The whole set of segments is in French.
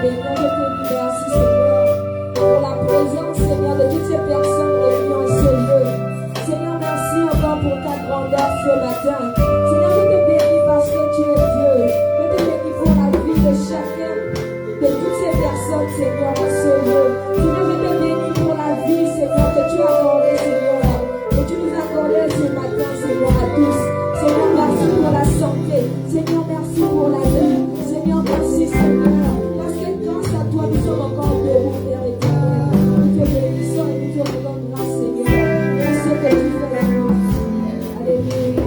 bénis, je te dis merci Seigneur pour la présence Seigneur de toutes ces personnes réunies en ce lieu. Seigneur, merci encore pour ta grandeur ce matin. Seigneur, je te bénis parce que tu es Dieu. Je te bénis pour la vie de chacun de toutes ces personnes Seigneur en ce lieu. Seigneur, je te bénis pour la vie Seigneur que tu as accordée Seigneur. Que tu nous as accordé ce matin Seigneur à tous. Seigneur, merci pour la santé. Seigneur, merci pour la vie. Seigneur, merci Seigneur. Parce que grâce à toi, nous sommes encore debout, Père éternel. Nous te bénissons et nous te rendons grâce, Seigneur, pour ce que tu fais à nous. Alléluia.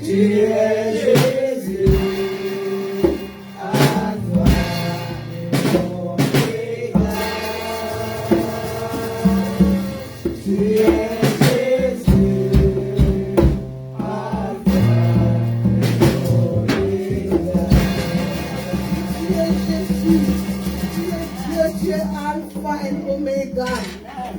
Tu es Jésus, Alpha et Omega.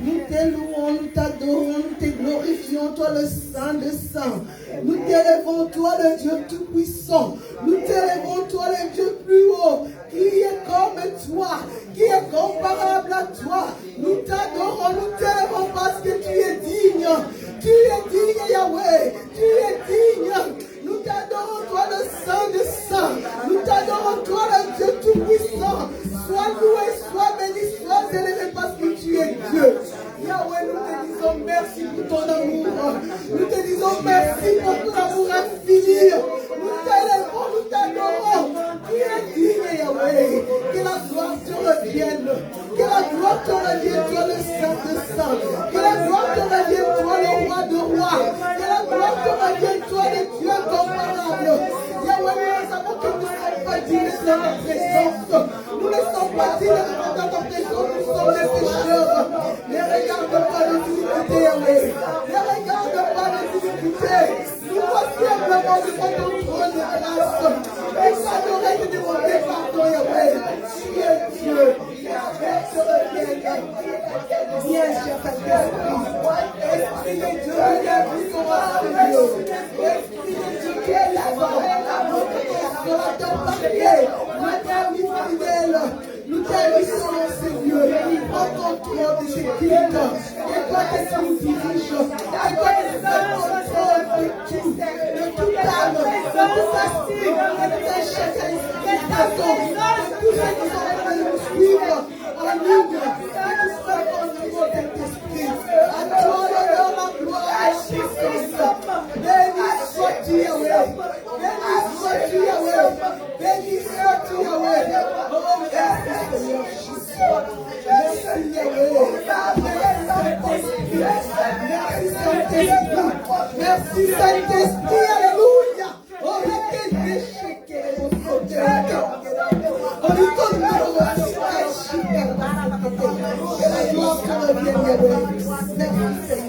Tu es nous te louons, nous t'adorons, nous te glorifions, toi le Saint des Saints. Nous t'élèvons, toi le Dieu tout-puissant. Nous t'élèvons, toi le Dieu plus haut, qui est comme toi, qui est comparable à toi. Nous t'adorons, nous t'élèvons parce que tu es digne. Tu es digne, Yahweh. Tu es digne. Nous t'adorons, toi le Saint des Saints. Nous t'adorons, toi le Dieu tout-puissant. Sois loué, sois béni, sois élevé parce que tu es Dieu. Yahweh, nous te disons merci pour ton amour. Nous te disons merci pour ton amour infini. Nous t'élèvons, nous t'adorons. Tu es digne, Yahweh. Que la gloire te revienne. Que la gloire te revienne, toi le Saint des Saints. Que la gloire te revienne, toi le Roi de rois. Que la gloire te revienne, toi le Dieu incomparable. Yahweh, nous savons que nous ne sommes pas dignes de ta présence. Nous ne sommes pas dignes de ta présence. Nous sommes les pécheurs. Ne regarde pas les iniquités, Yahweh. Ne regarde pas les iniquités. Nous voici simplement devant ton trône de grâce. Nous s'adorer et demander pardon, Yahweh. Tu es Dieu. Viens, cher Saint-Esprit. Esprit de Dieu, viens vivre en Dieu. Esprit de Dieu, qui est là-bas. Notre consolateur parfait. Notre ami fidèle. Nous t'aimons, Seigneur. Prends ton trône de ces cultes. Et toi qui nous dirige. Et toi qui nous contrôle de tout. De toute âme. De tout fatigue. De tout échec à l'explication. De tous ceux qui sont en train de nous suivre en ligne. Et qui sont en niveau d'esprit. À toi l'honneur, la gloire et la puissance. Béni sois-tu, Yahweh. Béni sois-tu, Yahweh. Béni sois-tu, Yahweh. Oh, merci, Seigneur Jésus. Merci, Yahweh. Merci, Saint-Esprit. Merci, Saint-Esprit. Alléluia. Oh, quel péché qu'elle est au sauteur. On lui donne le reçu. Que la gloire te revienne, Yahweh. Merci, Seigneur.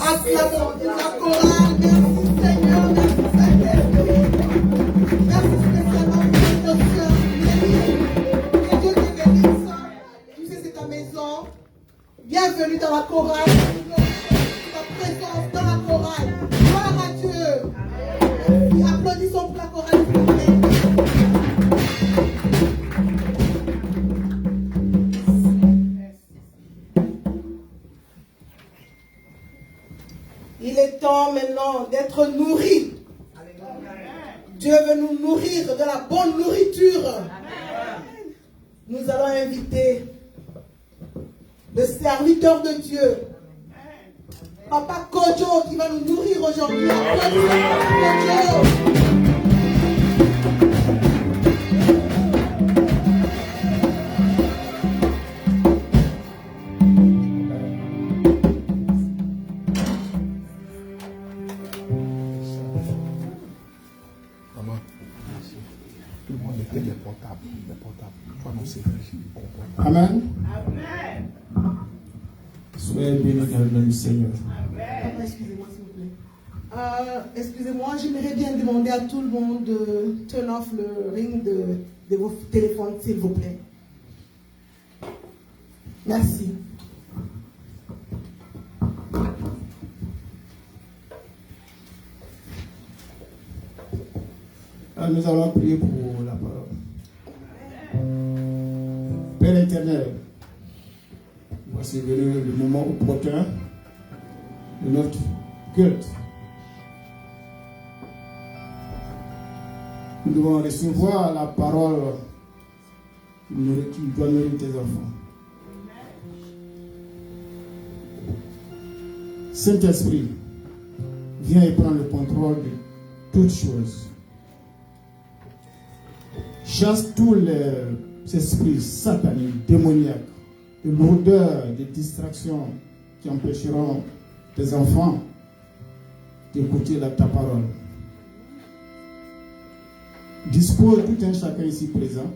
Acclamons pour la chorale. Merci, Seigneur. Merci spécialement pour notre soeur. Que Dieu te bénisse. Tu sais, c'est ta maison. Bienvenue dans la chorale. Ta présence dans la chorale. Gloire à Dieu. Et applaudissons pour la chorale. Il est temps maintenant d'être nourri. Dieu veut nous nourrir de la bonne nourriture. Nous allons inviter le serviteur de Dieu, Papa Kojo, qui va nous nourrir aujourd'hui. Kojo. Amen. Soyez bénis dans le nom du Seigneur. Excusez-moi, s'il vous plaît. Excusez-moi, j'aimerais bien demander à tout le monde de turn off le ring de vos téléphones, s'il vous plaît. Merci. Nous allons prier pour la parole. Père éternel, voici venu le moment opportun de notre culte. Nous devons recevoir la parole qui doit nourrir tes enfants. Saint-Esprit, viens et prends le contrôle de toutes choses. Chasse tous les esprits sataniques, démoniaques de lourdeur, de distractions qui empêcheront tes enfants d'écouter ta parole. Dispose tout un chacun ici présent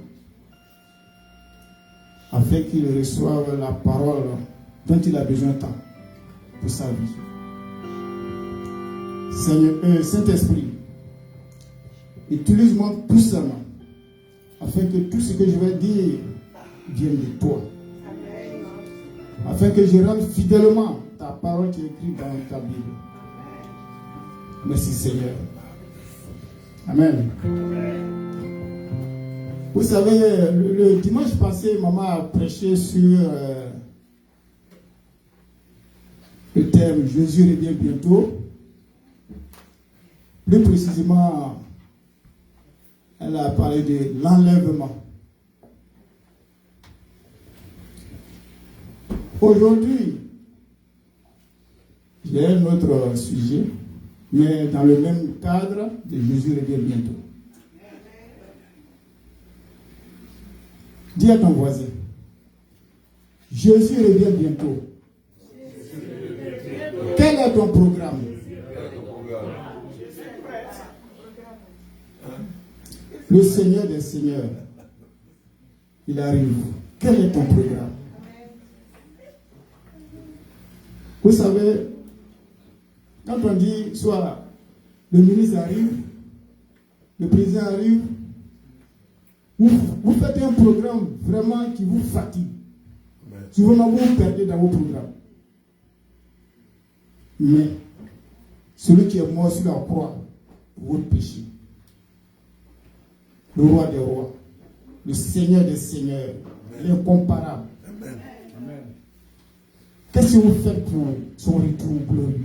afin qu'il reçoive la parole dont il a besoin tant pour sa vie. Seigneur, Saint-Esprit, utilise-moi puissamment afin que tout ce que je vais dire vienne de toi. Afin que je rende fidèlement ta parole qui est écrite dans ta Bible. Merci Seigneur. Amen. Vous savez, le dimanche passé, maman a prêché sur le thème Jésus revient bientôt. Plus précisément, elle a parlé de l'enlèvement. Aujourd'hui, j'ai un autre sujet, mais dans le même cadre de Jésus revient bientôt. Dis à ton voisin, Jésus revient bientôt. Quel est ton programme? Le Seigneur des Seigneurs, il arrive. Quel est ton programme? Vous savez, quand on dit soit le ministre arrive, le président arrive, vous faites un programme vraiment qui vous fatigue. Souvent, vous vous perdez dans vos programmes. Mais celui qui est mort sur la croix pour votre péché, le roi des rois, le Seigneur des seigneurs, l'incomparable. Qu'est-ce que vous faites pour son retour glorieux?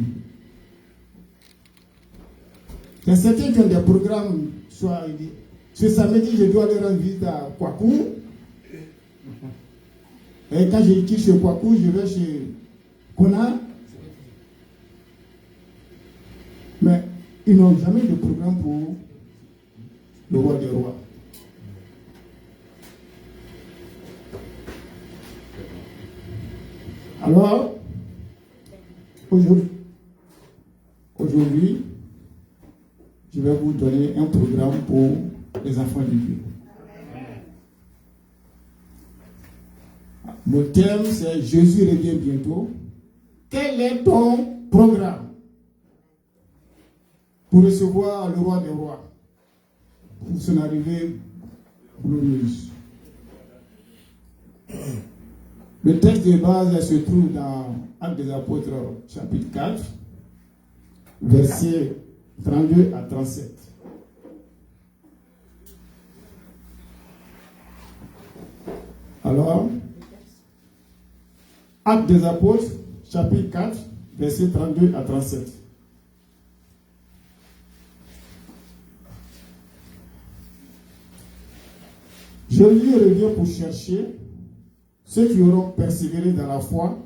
Il y a certains qui ont des programmes, soit ce samedi, je dois aller rendre visite à Kwaku. Et quand je quitte chez Kwaku, je vais chez Kona. Mais ils n'ont jamais de programme pour le roi des rois. Alors, aujourd'hui, je vais vous donner un programme pour les enfants de Dieu. Mon thème, c'est Jésus revient bientôt. Quel est ton programme pour recevoir le roi des rois, pour son arrivée glorieuse? Le texte de base se trouve dans Actes des Apôtres, chapitre 4, versets 32 à 37. Alors, Actes des Apôtres, chapitre 4, versets 32 à 37. Jésus revient pour chercher ceux qui auront persévéré dans la foi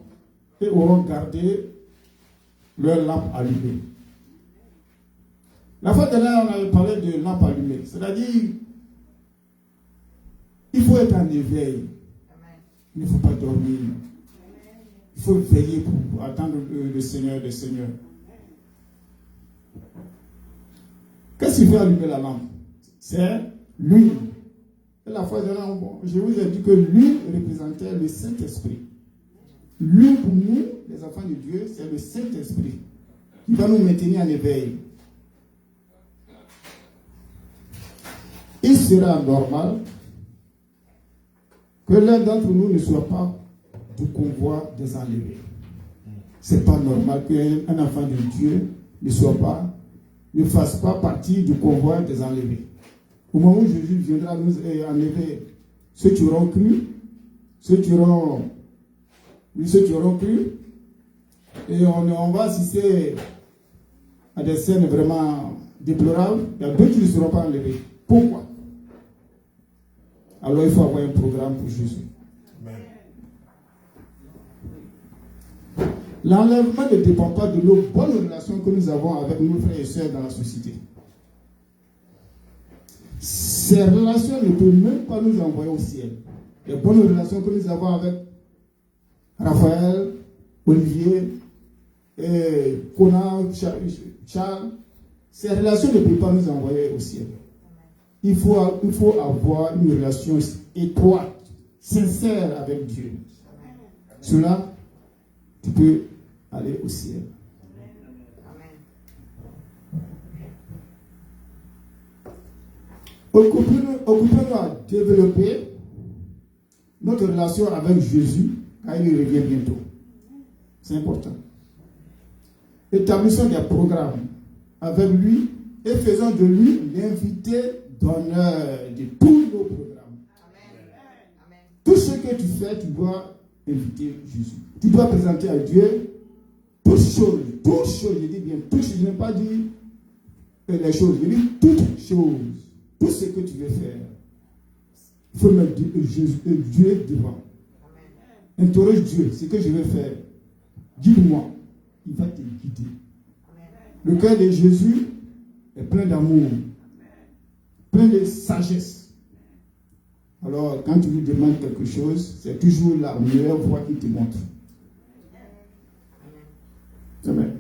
et auront gardé leur lampe allumée. La fois dernière, on avait parlé de lampe allumée. C'est-à-dire, il faut être en éveil. Il ne faut pas dormir. Il faut veiller pour attendre le Seigneur des Seigneurs. Qu'est-ce qui fait allumer la lampe? C'est l'huile. Et la fois dernière, je vous ai dit que l'huile représentait le Saint-Esprit. L'huile pour nous, les enfants de Dieu, c'est le Saint-Esprit qui va nous maintenir en éveil. Il sera normal que l'un d'entre nous ne soit pas du convoi des enlevés. Ce n'est pas normal qu'un enfant de Dieu ne fasse pas partie du convoi des enlevés. Au moment où Jésus viendra nous enlever ceux qui auront cru, ceux qui auront cru, et on va assister à des scènes vraiment déplorables. Il y a deux qui ne seront pas enlevés. Pourquoi? Alors il faut avoir un programme pour Jésus. L'enlèvement ne dépend pas de nos bonnes relations que nous avons avec nos frères et sœurs dans la société. Ces relations ne peuvent même pas nous envoyer au ciel. Les bonnes relations que nous avons avec Raphaël, Olivier, Conan, Charles, ces relations ne peuvent pas nous envoyer au ciel. Il faut avoir une relation étroite, sincère avec Dieu. Cela, tu peux aller au ciel. Occupons-nous à développer notre relation avec Jésus quand il revient bientôt. C'est important. Établissons des programmes avec lui et faisons de lui l'invité d'honneur de tous nos programmes. Amen. Tout ce que tu fais, tu dois inviter Jésus. Tu dois présenter à Dieu toutes choses, je dis bien toutes choses, je n'ai pas dit les choses, je dis toutes choses, tout ce que tu veux faire. Il faut mettre Dieu devant. Amen. Interroge Dieu, ce que je vais faire. Dis-moi, il va te guider. Amen. Le cœur de Jésus est plein d'amour, plein de sagesse. Alors, quand tu lui demandes quelque chose, c'est toujours la meilleure voie qu'il te montre. Amen.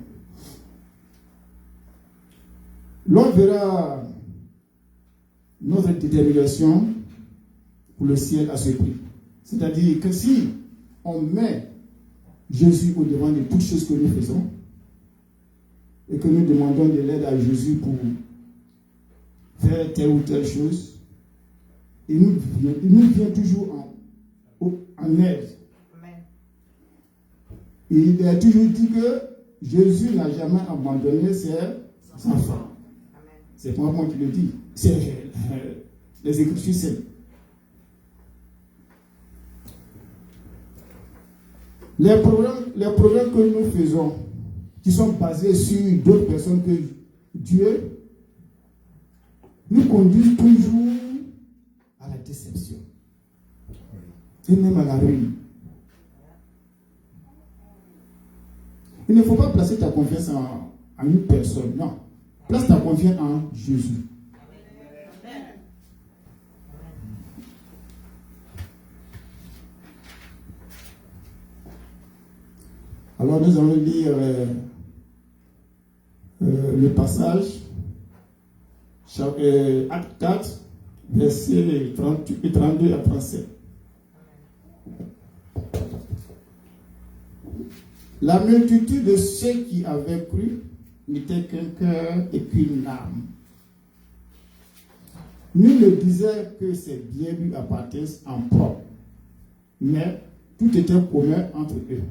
L'on verra notre détermination pour le ciel à ce prix. C'est-à-dire que si on met Jésus au devant de toutes choses que nous faisons et que nous demandons de l'aide à Jésus pour faire telle ou telle chose, il nous vient toujours en aide. Amen. Il a toujours dit que Jésus n'a jamais abandonné ses enfants. C'est pas moi qui le dis, c'est les Écritures saintes. Les programmes que nous faisons, qui sont basés sur d'autres personnes que Dieu, nous conduisent toujours à la déception. Et même à la ruine. Il ne faut pas placer ta confiance en une personne, non. Place ta confiance en Jésus. Alors nous allons lire le passage, acte 4, versets 32 à 37. La multitude de ceux qui avaient cru n'était qu'un cœur et qu'une âme. Nul ne disait que ces biens lui appartiennent en propre, mais tout était commun entre eux.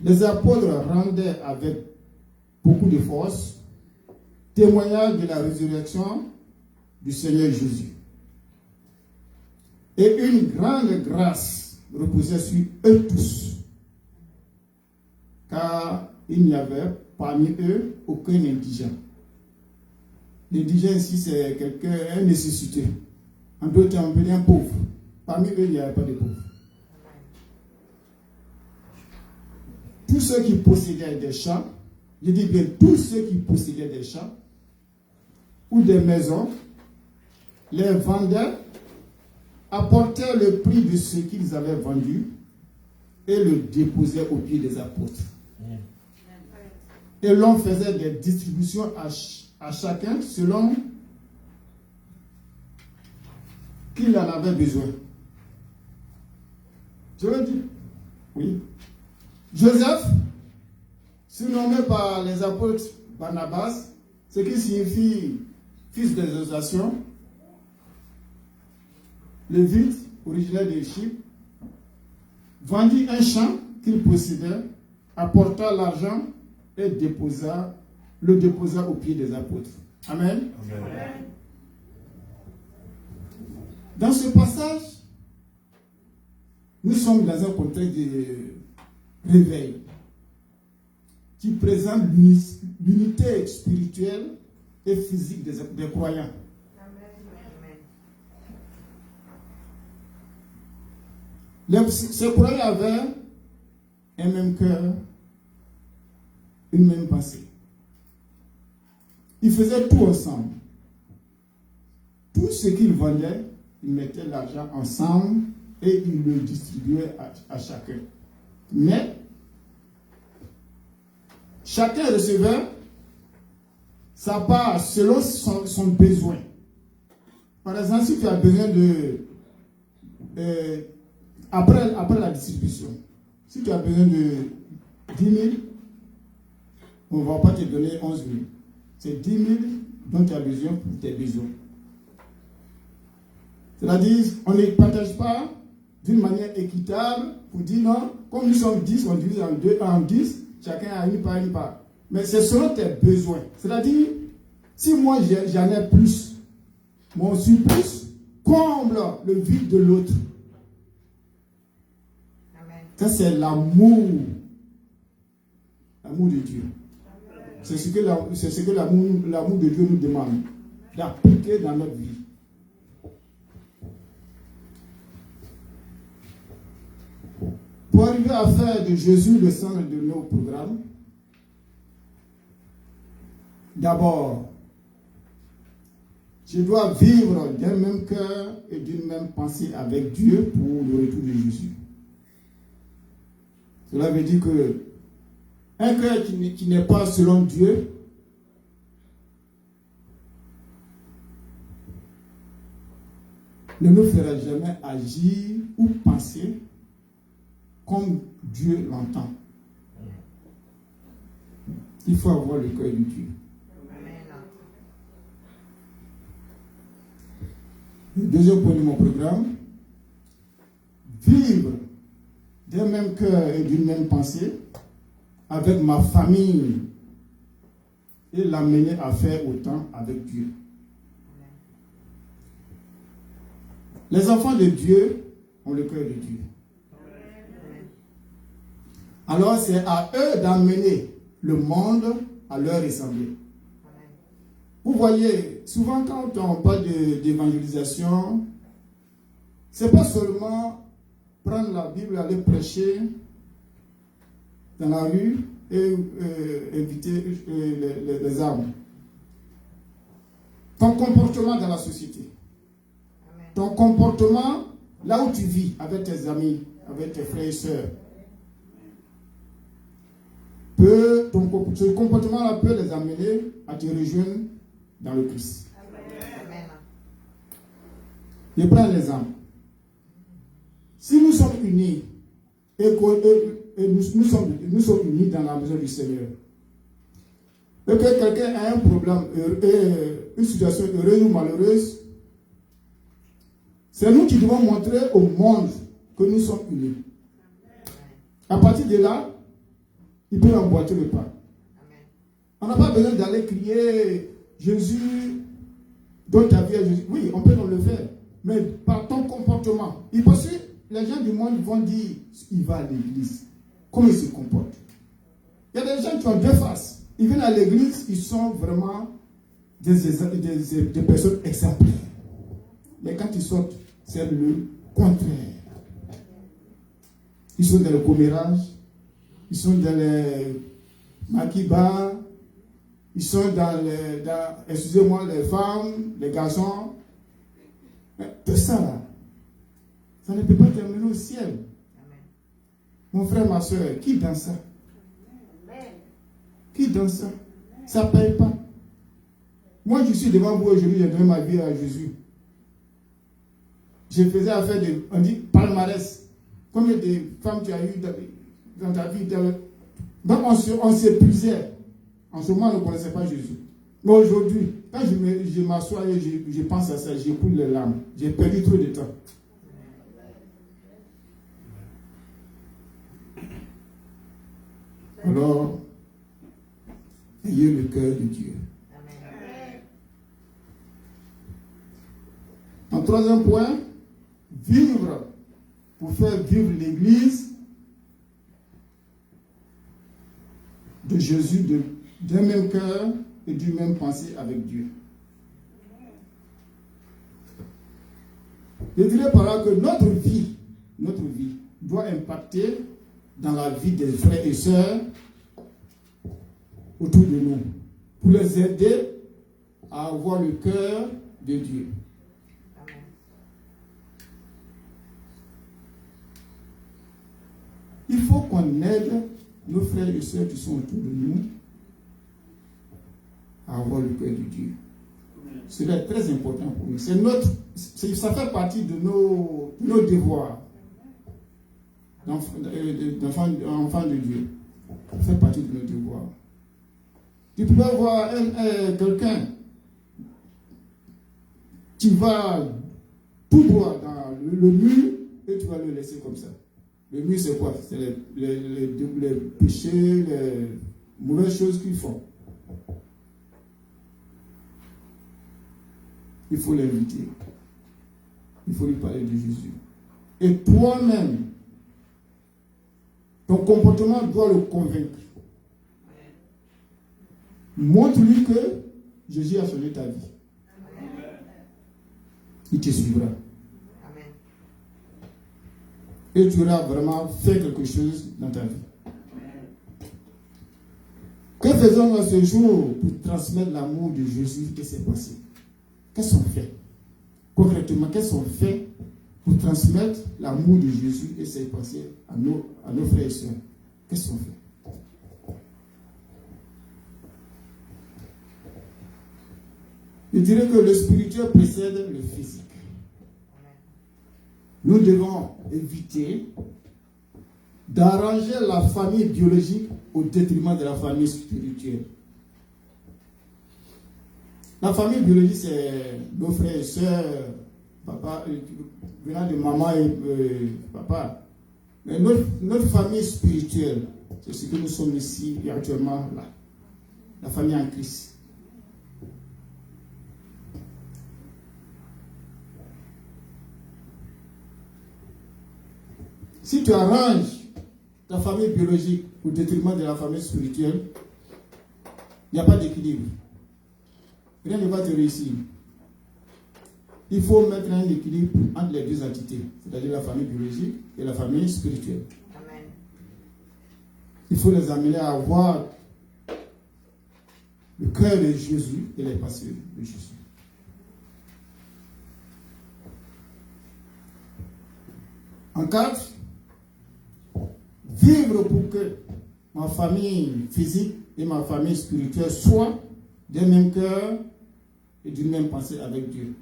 Les apôtres rendaient avec beaucoup de force témoignage de la résurrection du Seigneur Jésus. Et une grande grâce reposait sur eux tous, car il n'y avait parmi eux aucun indigent. L'indigent ici, c'est quelqu'un, un nécessité. En d'autres termes, on peut dire un pauvre. Parmi eux, il n'y avait pas de pauvres. Tous ceux qui possédaient des champs, je dis bien tous ceux qui possédaient des champs ou des maisons, les vendaient, apportaient le prix de ce qu'ils avaient vendu et le déposaient aux pieds des apôtres. Et l'on faisait des distributions à chacun selon qu'il en avait besoin. Je veux dire, oui. Joseph, surnommé par les apôtres Barnabas, ce qui signifie fils d'exaltation, lévite, originaire de Chypre, vendit un champ qu'il possédait, apporta l'argent et le déposa aux pieds des apôtres. Amen. Amen. Dans ce passage, nous sommes dans un contexte de réveil qui présente l'unité spirituelle et physique des croyants. Ces croyants avaient un même cœur, une même pensée. Ils faisaient tout ensemble. Tout ce qu'ils vendaient, ils mettaient l'argent ensemble et il le distribuait à chacun. Mais chacun recevait sa part selon son besoin. Par exemple, si tu as besoin après la distribution, si tu as besoin de 10 000, on ne va pas te donner 11 000. C'est 10 000 dont tu as besoin pour tes besoins. C'est-à-dire, on ne partage pas d'une manière équitable pour dire non, comme nous sommes 10, on divise en 10, chacun a une part. Mais c'est selon tes besoins. C'est-à-dire, si moi j'en ai plus, mon surplus comble le vide de l'autre. Ça, c'est l'amour. L'amour de Dieu. C'est ce que l'amour de Dieu nous demande d'appliquer dans notre vie. Pour arriver à faire de Jésus le centre de nos programmes, d'abord, je dois vivre d'un même cœur et d'une même pensée avec Dieu pour le retour de Jésus. Cela veut dire que un cœur qui n'est pas selon Dieu ne nous fera jamais agir ou penser comme Dieu l'entend. Il faut avoir le cœur de Dieu. Le deuxième point de mon programme, vivre d'un même cœur et d'une même pensée avec ma famille et l'amener à faire autant avec Dieu. Les enfants de Dieu ont le cœur de Dieu. Alors c'est à eux d'amener le monde à leur ressembler. Vous voyez, souvent quand on parle d'évangélisation, c'est pas seulement prendre la Bible et aller prêcher dans la rue et inviter les âmes. Ton comportement dans la société. Ton comportement là où tu vis avec tes amis, avec tes frères et sœurs. Ce comportement-là peut les amener à te rejoindre dans le Christ. Amen. Je prends l'exemple. Si nous sommes unis et nous sommes unis dans la maison du Seigneur, et que quelqu'un a un problème, une situation heureuse ou malheureuse, c'est nous qui devons montrer au monde que nous sommes unis. À partir de là, il peut emboîter le pas. On n'a pas besoin d'aller crier Jésus, donne ta vie à Jésus. Oui, on peut le faire. Mais par ton comportement. Il pense que les gens du monde vont dire il va à l'église. Comment il se comporte? Il y a des gens qui ont deux faces. Ils viennent à l'église, ils sont vraiment des personnes exemplaires. Mais quand ils sortent, c'est le contraire. Ils sont dans le commérage. Ils sont dans les maquis-bas, ils sont excusez-moi, les femmes, les garçons. Mais tout ça là, ça ne peut pas terminer au ciel. Amen. Mon frère, ma soeur, qui dans ça? Amen. Qui dans ça? Ça ne paye pas. Moi, je suis devant vous aujourd'hui, j'ai donné ma vie à Jésus. Je faisais affaire on dit palmarès. Combien de femmes tu as eu dans ta vie? Donc on s'épuisait. En ce moment, on ne connaissait pas Jésus. Mais aujourd'hui, quand je m'assois et je pense à ça, j'écoule les larmes. J'ai perdu trop de temps. Alors, ayez le cœur de Dieu. En troisième point, vivre pour faire vivre l'Église de Jésus d'un même cœur et d'une même pensée avec Dieu. Je dirais par là que notre vie doit impacter dans la vie des frères et sœurs autour de nous, pour les aider à avoir le cœur de Dieu. faut qu'on aide nos frères et sœurs qui sont autour de nous à avoir le cœur de Dieu. Cela est très important pour nous. Ça fait partie de nos devoirs d'enfants de Dieu. Ça fait partie de nos devoirs. Tu peux voir quelqu'un qui va tout droit dans le mur et tu vas le laisser comme ça. Le mur, c'est quoi? C'est les péchés, les mauvaises choses qu'ils font. Il faut l'inviter. Il faut lui parler de Jésus. Et toi-même, ton comportement doit le convaincre. Montre-lui que Jésus a changé ta vie. Il te suivra. Et tu auras vraiment fait quelque chose dans ta vie. Que faisons-nous ce jour pour transmettre l'amour de Jésus et ses pensées? Qu'est-ce qu'on fait? Concrètement, qu'est-ce qu'on fait pour transmettre l'amour de Jésus et ses pensées à nos frères et sœurs? Qu'est-ce qu'on fait? Je dirais que le spirituel précède le physique. Nous devons éviter d'arranger la famille biologique au détriment de la famille spirituelle. La famille biologique, c'est nos frères et sœurs, papa, venant de maman et papa. Mais notre famille spirituelle, c'est ce que nous sommes ici et actuellement là. La famille en Christ. Si tu arranges ta famille biologique au détriment de la famille spirituelle, il n'y a pas d'équilibre. Rien ne va te réussir. Il faut mettre un équilibre entre les deux entités, c'est-à-dire la famille biologique et la famille spirituelle. Amen. Il faut les amener à avoir le cœur de Jésus et les pensées de Jésus. En 4, vivre pour que ma famille physique et ma famille spirituelle soient d'un même cœur et d'une même pensée avec Dieu.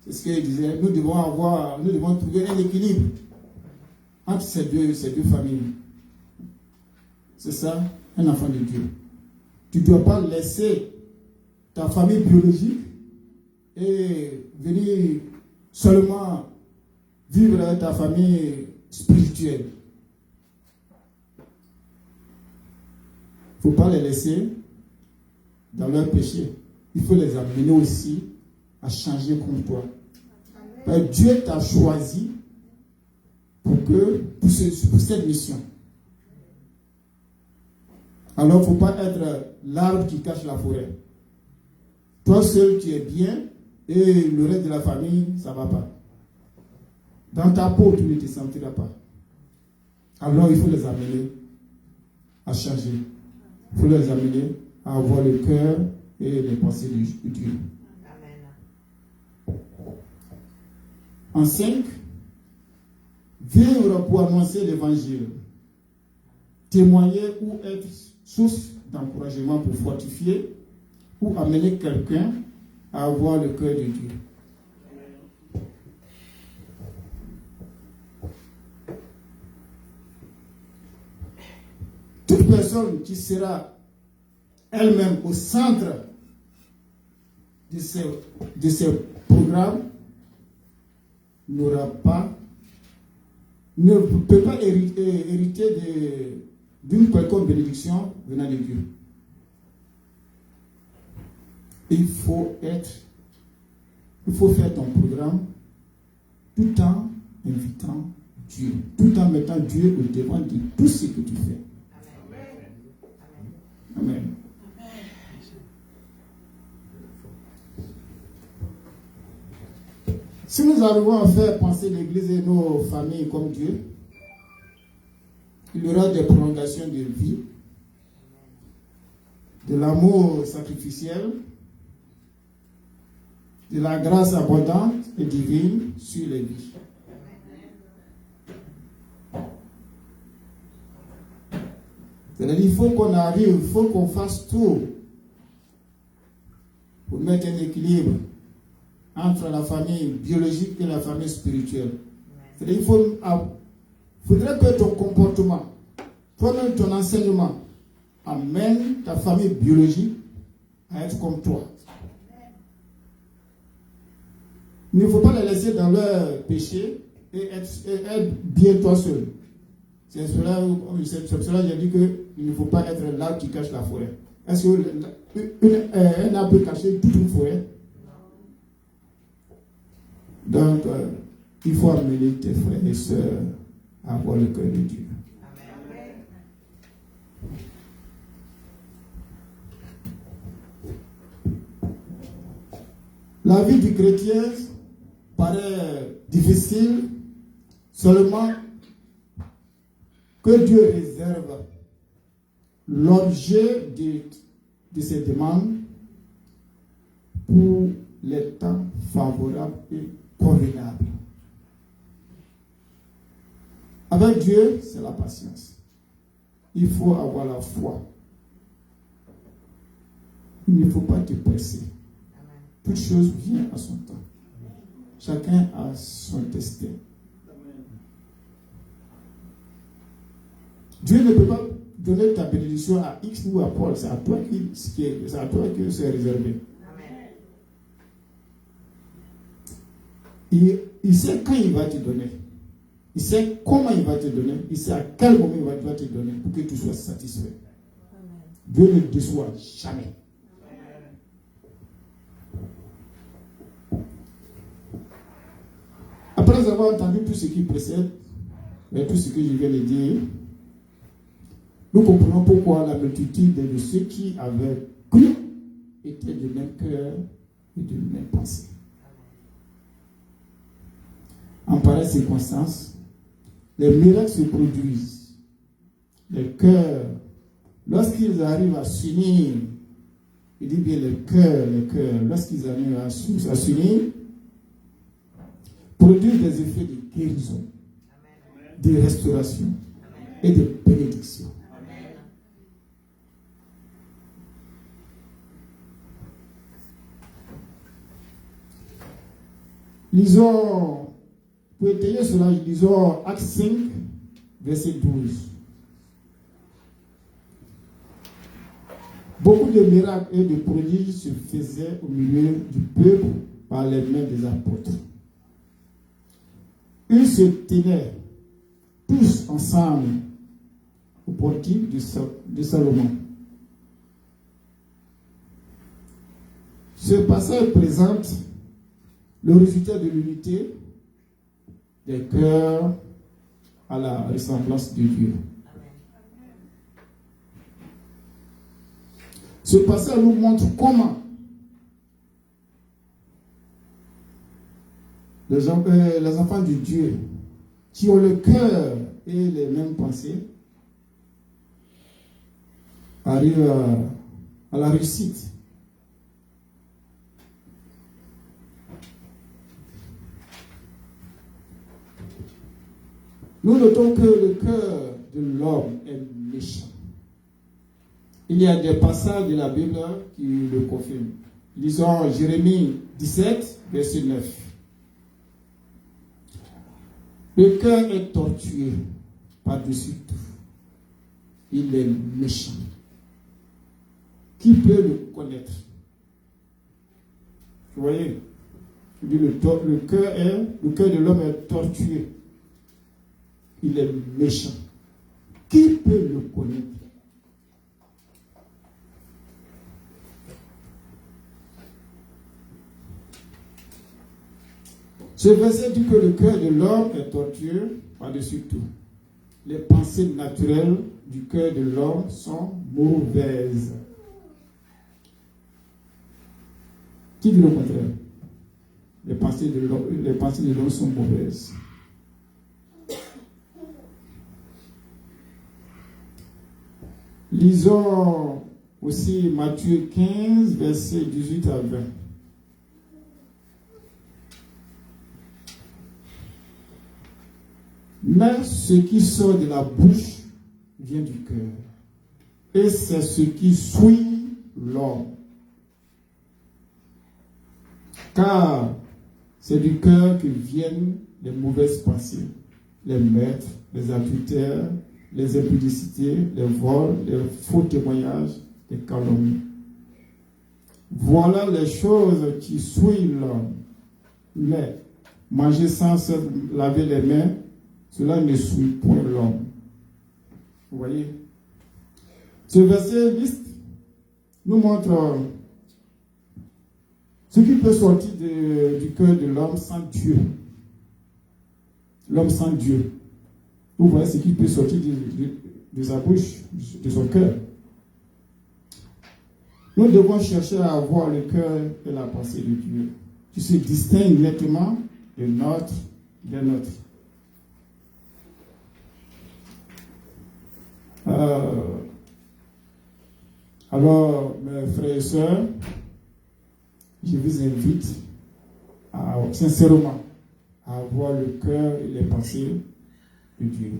C'est ce qu'il disait. Nous devons trouver un équilibre entre ces deux familles. C'est ça, un enfant de Dieu. Tu ne dois pas laisser ta famille biologique et venir seulement vivre avec ta famille spirituelle. Il ne faut pas les laisser dans leur péché. Il faut les amener aussi à changer comme toi. Parce que Dieu t'a choisi pour cette mission. Alors, il ne faut pas être l'arbre qui cache la forêt. Toi seul, tu es bien et le reste de la famille, ça ne va pas. Dans ta peau, tu ne te sentiras pas. Alors, il faut les amener à changer. Il faut les amener à avoir le cœur et les pensées de Dieu. Amen. En 5, vivre pour annoncer l'évangile. Témoigner ou être source d'encouragement pour fortifier ou amener quelqu'un à avoir le cœur de Dieu. Toute personne qui sera elle-même au centre de ces programmes ne peut pas hériter d'une quelconque bénédiction venant de Dieu. Il faut faire ton programme tout en invitant Dieu, tout en mettant Dieu au devant de tout ce que tu fais. Amen. Si nous arrivons à faire penser l'Église et nos familles comme Dieu, il y aura des prolongations de vie, de l'amour sacrificiel, de la grâce abondante et divine sur les vies. C'est-à-dire qu'il faut qu'on arrive, il faut qu'on fasse tout pour mettre un équilibre entre la famille biologique et la famille spirituelle. C'est-à-dire qu'il faudrait que ton comportement, toi-même ton enseignement, amène ta famille biologique à être comme toi. Il ne faut pas les laisser dans leur péché et être bien toi seul. C'est cela que j'ai dit qu'il ne faut pas être l'arbre qui cache la forêt. Est-ce qu'un arbre peut cacher toute une forêt? Donc, il faut amener tes frères et sœurs à avoir le cœur de Dieu. La vie du chrétien paraît difficile seulement que Dieu réserve l'objet de ses demandes pour les temps favorables et convenables. Avec Dieu, c'est la patience. Il faut avoir la foi. Il ne faut pas te presser. Toute chose vient à son temps. Chacun a son destin. Dieu ne peut pas donner ta bénédiction à X ou à Paul. C'est à toi que c'est réservé. Il sait quand il va te donner. Il sait comment il va te donner. Il sait à quel moment il va te donner pour que tu sois satisfait. Dieu ne déçoit jamais. Après avoir entendu tout ce qui précède et tout ce que je viens de dire, nous comprenons pourquoi la multitude de ceux qui avaient cru étaient du même cœur et de même pensée. En pareille circonstance, les miracles se produisent. Les cœurs, lorsqu'ils arrivent à s'unir, il dit bien les cœurs, lorsqu'ils arrivent à s'unir, produisent des effets de guérison, de restauration et de bénédiction. Lisons, pour étayer cela, lisons Actes 5, verset 12. Beaucoup de miracles et de prodiges se faisaient au milieu du peuple par les mains des apôtres. Ils se tenaient tous ensemble au portique de Salomon. Ce passage présente le résultat de l'unité des cœurs à la ressemblance de Dieu. Ce passage nous montre comment les enfants de Dieu qui ont le cœur et les mêmes pensées arrivent à la réussite. Nous notons que le cœur de l'homme est méchant. Il y a des passages de la Bible qui le confirment. Lisons Jérémie 17, verset 9. Le cœur est tortueux par-dessus tout. Il est méchant. Qui peut le connaître? Vous voyez? Il dit le cœur de l'homme est tortueux. Il est méchant. Qui peut le connaître? Ce verset dit que le cœur de l'homme est tortueux par-dessus tout. Les pensées naturelles du cœur de l'homme sont mauvaises. Qui dit le contraire? Les pensées de l'homme sont mauvaises. Lisons aussi Matthieu 15, versets 18 à 20. Mais ce qui sort de la bouche vient du cœur. et c'est ce qui suit l'homme. Car c'est du cœur que viennent les mauvaises pensées, les meurtres, les adultères, les impudicités, les vols, les faux témoignages, les calomnies. Voilà les choses qui suivent l'homme. Mais manger sans se laver les mains, cela ne suit point l'homme. Vous voyez? Ce verset liste nous montre ce qui peut sortir du cœur de l'homme sans Dieu. L'homme sans Dieu. Vous voyez ce qui peut sortir de sa bouche, de son cœur. Nous devons chercher à avoir le cœur et la pensée de Dieu, qui se distingue nettement des nôtres. Alors, mes frères et sœurs, je vous invite sincèrement à avoir le cœur et les pensées de Dieu.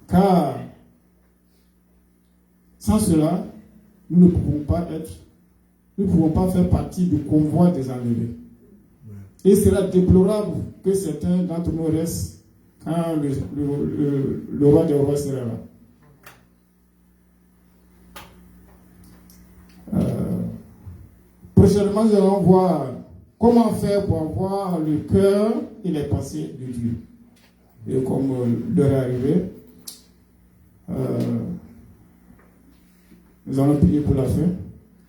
Car sans cela, nous ne pouvons pas faire partie du convoi des enlevés. Et il sera déplorable que certains d'entre nous restent quand le roi des rois sera là. Prochainement, nous allons voir comment faire pour avoir le cœur et les pensées de Dieu. Et comme l'heure est arrivée, nous allons prier pour la fin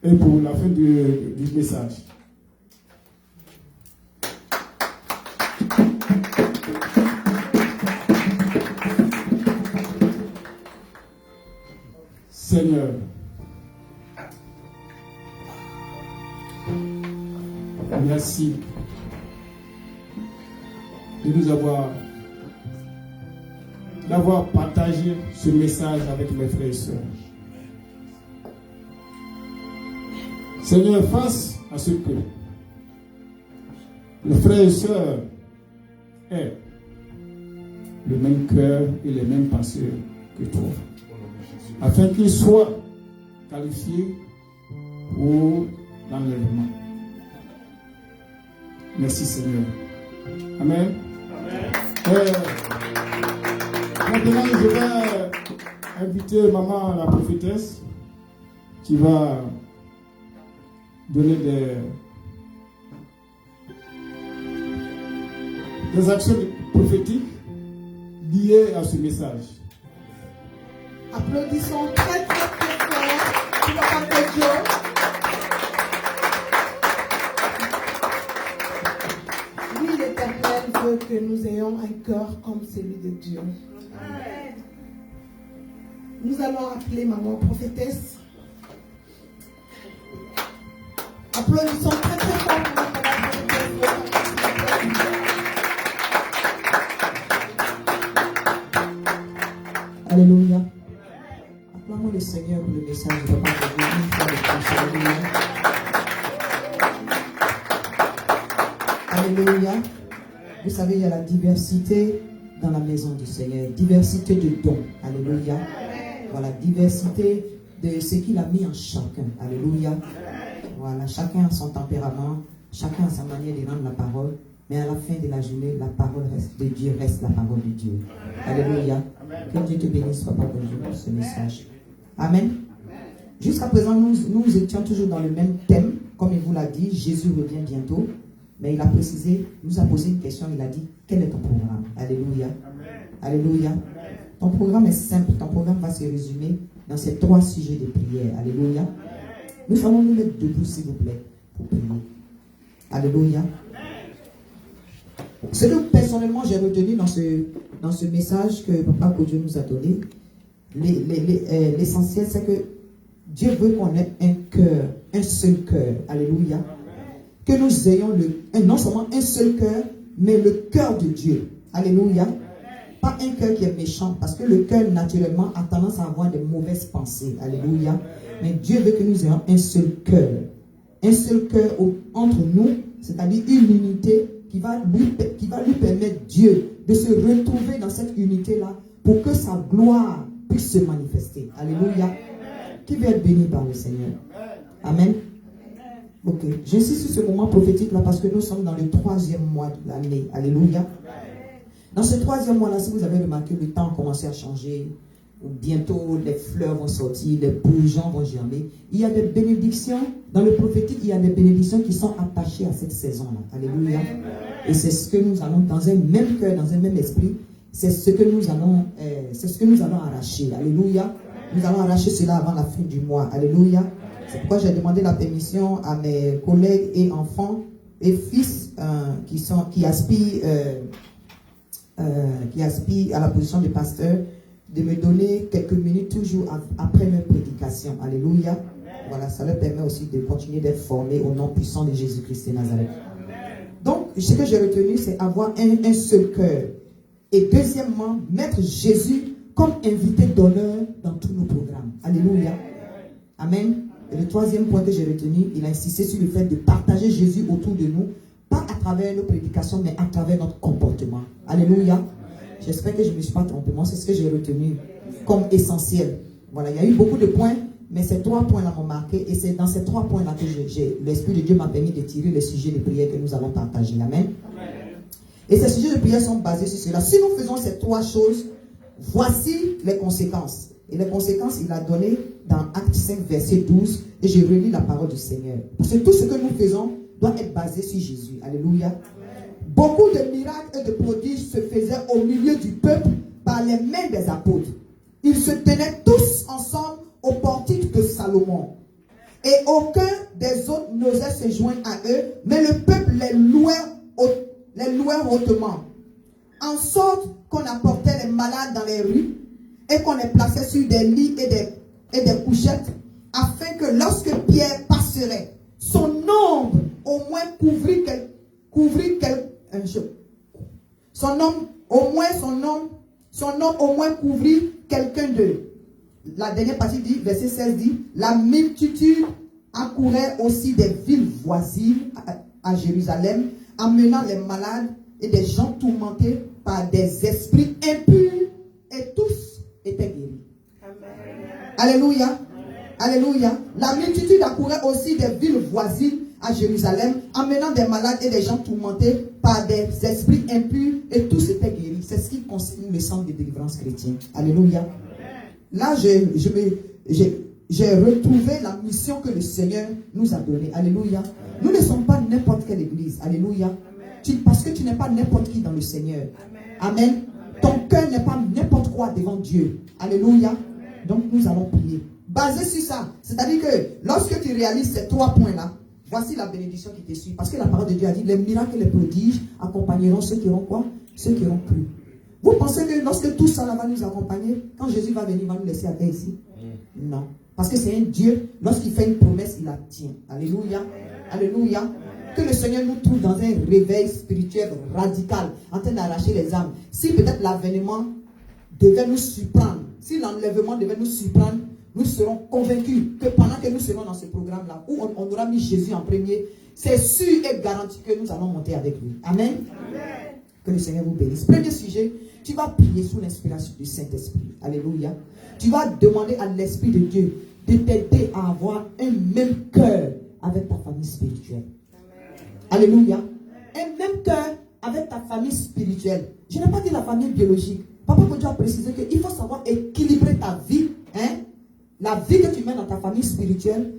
et pour la fin du message. Seigneur, merci de nous d'avoir partagé ce message avec mes frères et sœurs. Seigneur, face à ce que les frères et sœurs aient le même cœur et les mêmes pensées que toi, afin qu'ils soient qualifiés pour l'enlèvement. Merci Seigneur. Amen. Maintenant, je vais inviter maman la prophétesse qui va donner des actions prophétiques liées à ce message. Applaudissons très très très fort pour la part de Dieu. Oui, l'Éternel veut que nous ayons un cœur comme celui de Dieu. Nous allons appeler maman prophétesse. Applaudissons très très fort pour la prophétesse. Alléluia. Acclamons le Seigneur pour le message de Papa de Dieu. Une fois de plus. Alléluia. Alléluia. Vous savez, il y a la diversité dans la maison du Seigneur. Diversité de dons. Alléluia. Voilà, diversité de ce qu'il a mis en chacun. Alléluia. Voilà, chacun a son tempérament, chacun a sa manière de rendre la parole. Mais à la fin de la journée, la parole de Dieu reste la parole de Dieu. Alléluia. Que Dieu te bénisse, Papa, pour ce message. Amen. Jusqu'à présent, nous étions toujours dans le même thème. Comme il vous l'a dit, Jésus revient bientôt. Mais il a précisé, nous a posé une question, il a dit, quel est ton programme? Alléluia. Alléluia. Ton programme est simple. Ton programme va se résumer dans ces 3 sujets de prière. Alléluia. Nous allons nous mettre debout, s'il vous plaît, pour prier. Alléluia. Ce que personnellement j'ai retenu dans ce message que Papa Dieu nous a donné, l'essentiel c'est que Dieu veut qu'on ait un cœur, un seul cœur. Alléluia. Que nous ayons non seulement un seul cœur, mais le cœur de Dieu. Alléluia. Pas un cœur qui est méchant, parce que le cœur naturellement a tendance à avoir de mauvaises pensées. Alléluia. Mais Dieu veut que nous ayons un seul cœur. Un seul cœur entre nous, c'est-à-dire une unité qui va lui permettre Dieu de se retrouver dans cette unité-là pour que sa gloire puisse se manifester. Alléluia. Qui veut être béni par le Seigneur? Amen. Ok. J'insiste sur ce moment prophétique là parce que nous sommes dans le 3e mois de l'année. Alléluia. Dans ce 3e mois là, si vous avez remarqué, le temps a commencé à changer. Bientôt, les fleurs vont sortir, les bourgeons vont germer. Il y a des bénédictions, dans le prophétique, il y a des bénédictions qui sont attachées à cette saison-là. Alléluia. Et c'est ce que nous allons, dans un même cœur, dans un même esprit, c'est ce que nous allons arracher. Alléluia. Nous allons arracher cela avant la fin du mois. Alléluia. C'est pourquoi j'ai demandé la permission à mes collègues et enfants et fils qui aspirent à la position de pasteur, de me donner quelques minutes toujours après mes prédications. Alléluia. Voilà, ça leur permet aussi de continuer d'être formés au nom puissant de Jésus-Christ de Nazareth. Donc, ce que j'ai retenu, c'est avoir un seul cœur. Et deuxièmement, mettre Jésus comme invité d'honneur dans tous nos programmes. Alléluia. Amen. Et le 3e point que j'ai retenu, il a insisté sur le fait de partager Jésus autour de nous, pas à travers nos prédications, mais à travers notre comportement. Alléluia. J'espère que je ne me suis pas trompé. Moi, c'est ce que j'ai retenu comme essentiel. Voilà, il y a eu beaucoup de points, mais ces 3 points-là m'ont marqué. Et c'est dans ces 3 points-là que l'Esprit de Dieu m'a permis de tirer les sujets de prière que nous allons partager. Amen. Et ces sujets de prière sont basés sur cela. Si nous faisons ces 3 choses, voici les conséquences. Et les conséquences, il a donné dans Actes 5, verset 12. Et je relis la parole du Seigneur. Parce que tout ce que nous faisons doit être basé sur Jésus. Alléluia. Beaucoup de miracles et de prodiges se faisaient au milieu du peuple par les mains des apôtres. Ils se tenaient tous ensemble au portique de Salomon. Et aucun des autres n'osait se joindre à eux, mais le peuple les louait hautement. En sorte qu'on apportait les malades dans les rues et qu'on les plaçait sur des lits et des couchettes, afin que lorsque Pierre passerait, son ombre au moins couvrit quelqu'un d'eux. La dernière partie dit, verset 16 dit, la multitude accourait aussi des villes voisines à Jérusalem, amenant les malades et des gens tourmentés par des esprits impurs, et tous étaient guéris. Amen. Alléluia. Alléluia. La multitude accourait aussi des villes voisines à Jérusalem, amenant des malades et des gens tourmentés par des esprits impurs, et tous étaient guéris. C'est ce qui concerne le centre de délivrance chrétien. Alléluia. Là, j'ai retrouvé la mission que le Seigneur nous a donnée. Alléluia. Nous ne sommes pas n'importe quelle église. Alléluia. Parce que tu n'es pas n'importe qui dans le Seigneur. Amen. Ton cœur n'est pas n'importe quoi devant Dieu. Alléluia. Donc nous allons prier. Basé sur ça, c'est-à-dire que lorsque tu réalises ces 3 points-là, voici la bénédiction qui te suit. Parce que la parole de Dieu a dit, les miracles et les prodiges accompagneront ceux qui auront quoi? Ceux qui auront cru. Vous pensez que lorsque tout ça va nous accompagner, quand Jésus va venir, il va nous laisser à terre ici? Non. Parce que c'est un Dieu, lorsqu'il fait une promesse, il la tient. Alléluia. Alléluia. Que le Seigneur nous trouve dans un réveil spirituel radical, en train d'arracher les âmes. Si peut-être l'avènement devait nous surprendre, si l'enlèvement devait nous surprendre, nous serons convaincus que pendant que nous serons dans ce programme-là, où on aura mis Jésus en premier, c'est sûr et garanti que nous allons monter avec lui. Amen. Amen. Que le Seigneur vous bénisse. Premier sujet, tu vas prier sous l'inspiration du Saint-Esprit. Alléluia. Tu vas demander à l'Esprit de Dieu de t'aider à avoir un même cœur avec ta famille spirituelle. Alléluia. Un même cœur avec ta famille spirituelle. Je n'ai pas dit la famille biologique. Papa Dieu a précisé qu'il faut savoir équilibrer ta vie. La vie que tu mets dans ta famille spirituelle,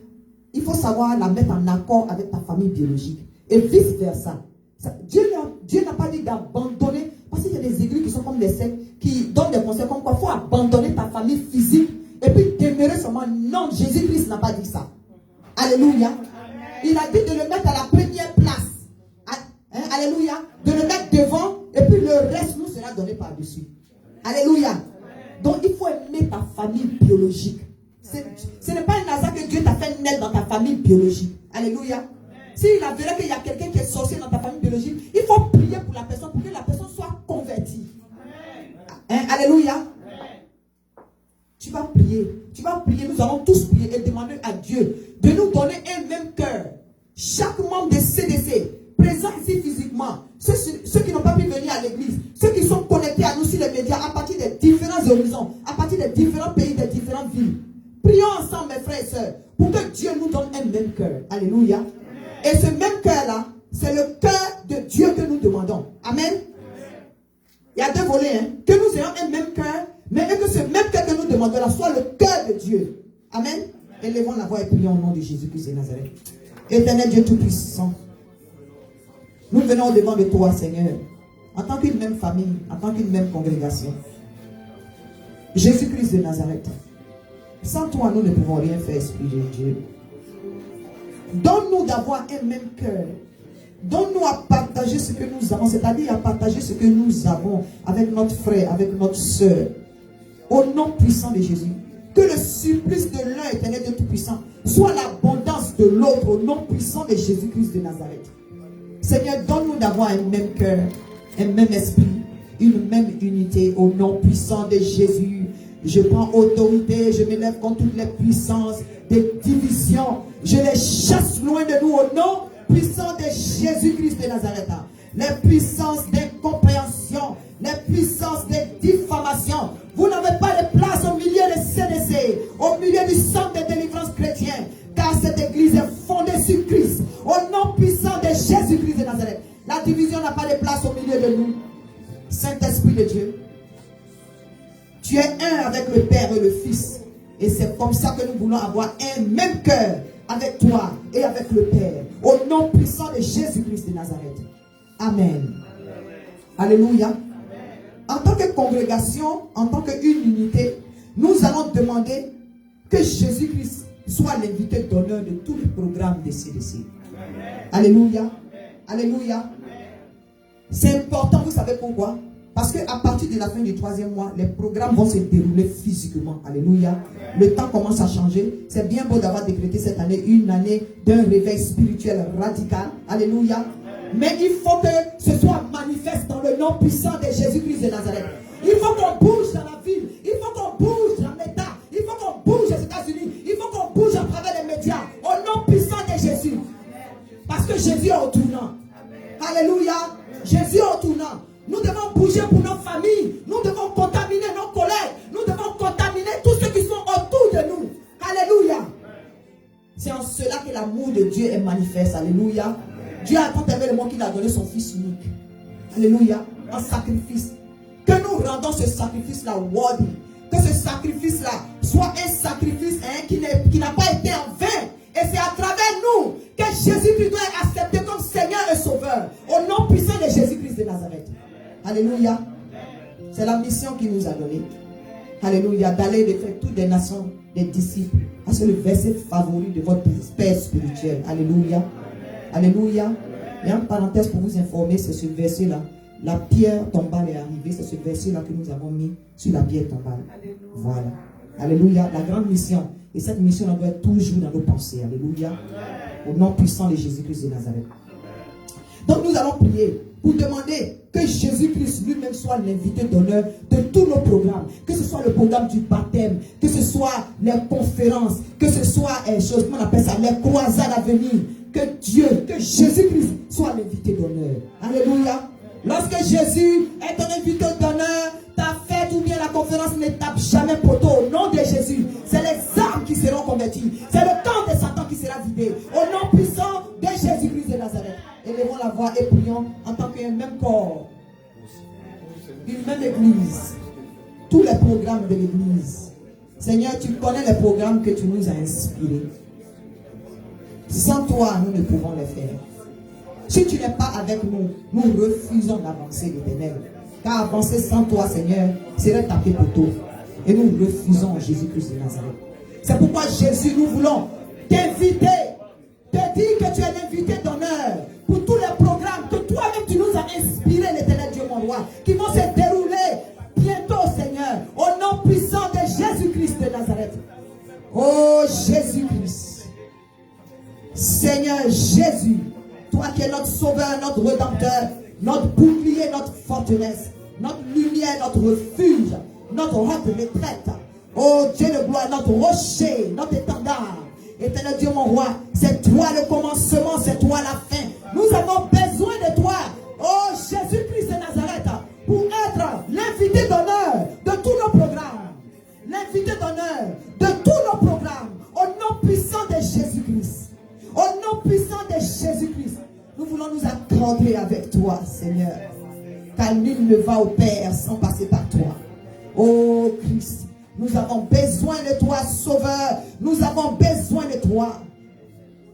il faut savoir la mettre en accord avec ta famille biologique. Et vice versa. Dieu n'a pas dit d'abandonner. Parce qu'il y a des églises qui sont comme les sectes qui donnent des conseils comme quoi il faut abandonner ta famille physique et puis demeurer seulement. Non, Jésus-Christ n'a pas dit ça. Alléluia. Il a dit de le mettre à la première place. Alléluia. De le mettre devant et puis le reste nous sera donné par-dessus. Alléluia. Donc il faut aimer ta famille biologique. Ce n'est pas un hasard que Dieu t'a fait naître dans ta famille biologique. Alléluia. S'il a vu qu'il y a quelqu'un qui est sorcier dans ta famille biologique, il faut prier pour la personne pour que la personne soit convertie. Alléluia. Tu vas prier, nous allons tous prier et demander à Dieu de nous donner un même cœur. Chaque membre de CDC, présent ici physiquement, ceux qui n'ont pas pu venir à l'église, ceux qui sont connectés à nous sur les médias à partir des différents horizons, à partir des différents pays, des différentes villes. Prions ensemble, mes frères et sœurs, pour que Dieu nous donne un même cœur. Alléluia. Et ce même cœur-là, c'est le cœur de Dieu que nous demandons. Amen. Il y a deux volets. Hein. Que nous ayons un même cœur, mais que ce même cœur que nous demandons là soit le cœur de Dieu. Amen. Élevons la voix et prions au nom de Jésus-Christ de Nazareth. Éternel Dieu Tout-Puissant, nous venons devant de toi, Seigneur, en tant qu'une même famille, en tant qu'une même congrégation. Jésus-Christ de Nazareth, sans toi, nous ne pouvons rien faire, Esprit de Dieu. Donne-nous d'avoir un même cœur. Donne-nous à partager ce que nous avons, c'est-à-dire à partager ce que nous avons avec notre frère, avec notre soeur. Au nom puissant de Jésus. Que le supplice de l'un, Éternel de Tout-Puissant, soit l'abondance de l'autre au nom puissant de Jésus-Christ de Nazareth. Seigneur, donne-nous d'avoir un même cœur, un même esprit, une même unité au nom puissant de Jésus. Je prends autorité, je m'élève contre toutes les puissances des divisions. Je les chasse loin de nous au nom puissant de Jésus-Christ de Nazareth. Les puissances d'incompréhension, les puissances de diffamation. Vous n'avez pas de place au milieu des CDC, au milieu du centre de délivrance chrétien, car cette église est fondée sur Christ. Au nom puissant de Jésus-Christ de Nazareth. La division n'a pas de place au milieu de nous. Saint-Esprit de Dieu, tu es un avec le Père et le Fils. Et c'est comme ça que nous voulons avoir un même cœur avec toi et avec le Père. Au nom puissant de Jésus-Christ de Nazareth. Amen. Alléluia. En tant que congrégation, en tant qu'une unité, nous allons demander que Jésus-Christ soit l'invité d'honneur de tout le programme des CDC. Alléluia. Alléluia. C'est important, vous savez pourquoi? Parce qu'à partir de la fin du 3e mois, les programmes vont se dérouler physiquement. Alléluia. Le temps commence à changer. C'est bien beau d'avoir décrété cette année une année d'un réveil spirituel radical. Alléluia. Mais il faut que ce soit manifeste dans le nom puissant de Jésus-Christ de Nazareth. Il faut qu'on bouge dans la ville. Il faut qu'on bouge dans l'État. Il faut qu'on bouge aux États-Unis. Il faut qu'on bouge à travers les médias. Au nom puissant de Jésus. Parce que Jésus est au tournant. Alléluia. Jésus est au tournant. Nous devons bouger pour nos familles. Nous devons contaminer nos collègues. Nous devons contaminer tous ceux qui sont autour de nous. Alléluia. C'est en cela que l'amour de Dieu est manifeste. Alléluia. Dieu a tant aimé le monde qu'il a donné son Fils unique. Alléluia. En sacrifice. Que nous rendons ce sacrifice-là worthy. Que ce sacrifice-là soit un sacrifice qui n'a pas été en vain. Et c'est à travers nous que Jésus-Christ doit être accepté comme Seigneur et Sauveur. Au nom puissant de Jésus-Christ de Nazareth. Alléluia. C'est la mission qu'il nous a donnée. Alléluia. D'aller de faire toutes les nations des disciples. C'est le verset favori de votre père spirituel. Alléluia. Alléluia. Et en parenthèse pour vous informer, c'est ce verset-là. La pierre tombale est arrivée. C'est ce verset-là que nous avons mis sur la pierre tombale. Voilà. Alléluia. La grande mission. Et cette mission-là doit être toujours dans nos pensées. Alléluia. Au nom puissant de Jésus-Christ de Nazareth. Donc nous allons prier pour demander que Jésus-Christ lui-même soit l'invité d'honneur de tous nos programmes. Que ce soit le programme du baptême, que ce soit les conférences, que ce soit comment on appelle ça, les croisades à venir. Que Dieu, que Jésus-Christ soit l'invité d'honneur. Alléluia. Lorsque Jésus est ton invité d'honneur, ta fête ou bien la conférence ne tape jamais poteau. Au nom de Jésus, c'est les âmes qui seront converties. C'est le camp de Satan qui sera vidé. Au nom puissant de Jésus-Christ de Nazareth. Élevons la voix et prions en tant qu'un même corps. Une même église. Tous les programmes de l'église. Seigneur, tu connais les programmes que tu nous as inspirés. Sans toi, nous ne pouvons les faire. Si tu n'es pas avec nous, nous refusons d'avancer, l'Éternel. Car avancer sans toi, Seigneur, serait taper poteau. Et nous refusons Jésus-Christ de Nazareth. C'est pourquoi Jésus, nous voulons t'inviter, te dire que tu es l'invité d'honneur pour tous les programmes que toi-même tu nous as inspirés, l'Éternel Dieu mon roi, qui vont se dérouler bientôt, Seigneur, au nom puissant de Jésus-Christ de Nazareth. Oh Jésus-Christ. Seigneur Jésus, toi qui es notre sauveur, notre rédempteur, notre bouclier, notre forteresse, notre lumière, notre refuge, notre roc de retraite. Oh Dieu de gloire, notre rocher, notre étendard. Éternel Dieu mon roi, c'est toi le commencement, c'est toi la fin. Nous avons besoin de toi, oh Jésus-Christ de Nazareth, pour être l'invité d'honneur de tous nos programmes, l'invité d'honneur de tous nos programme, au nom puissant de Jésus-Christ. Au nom puissant de Jésus-Christ, nous voulons nous accorder avec toi, Seigneur. Car nul ne va au Père sans passer par toi. Oh Christ, nous avons besoin de toi, Sauveur. Nous avons besoin de toi.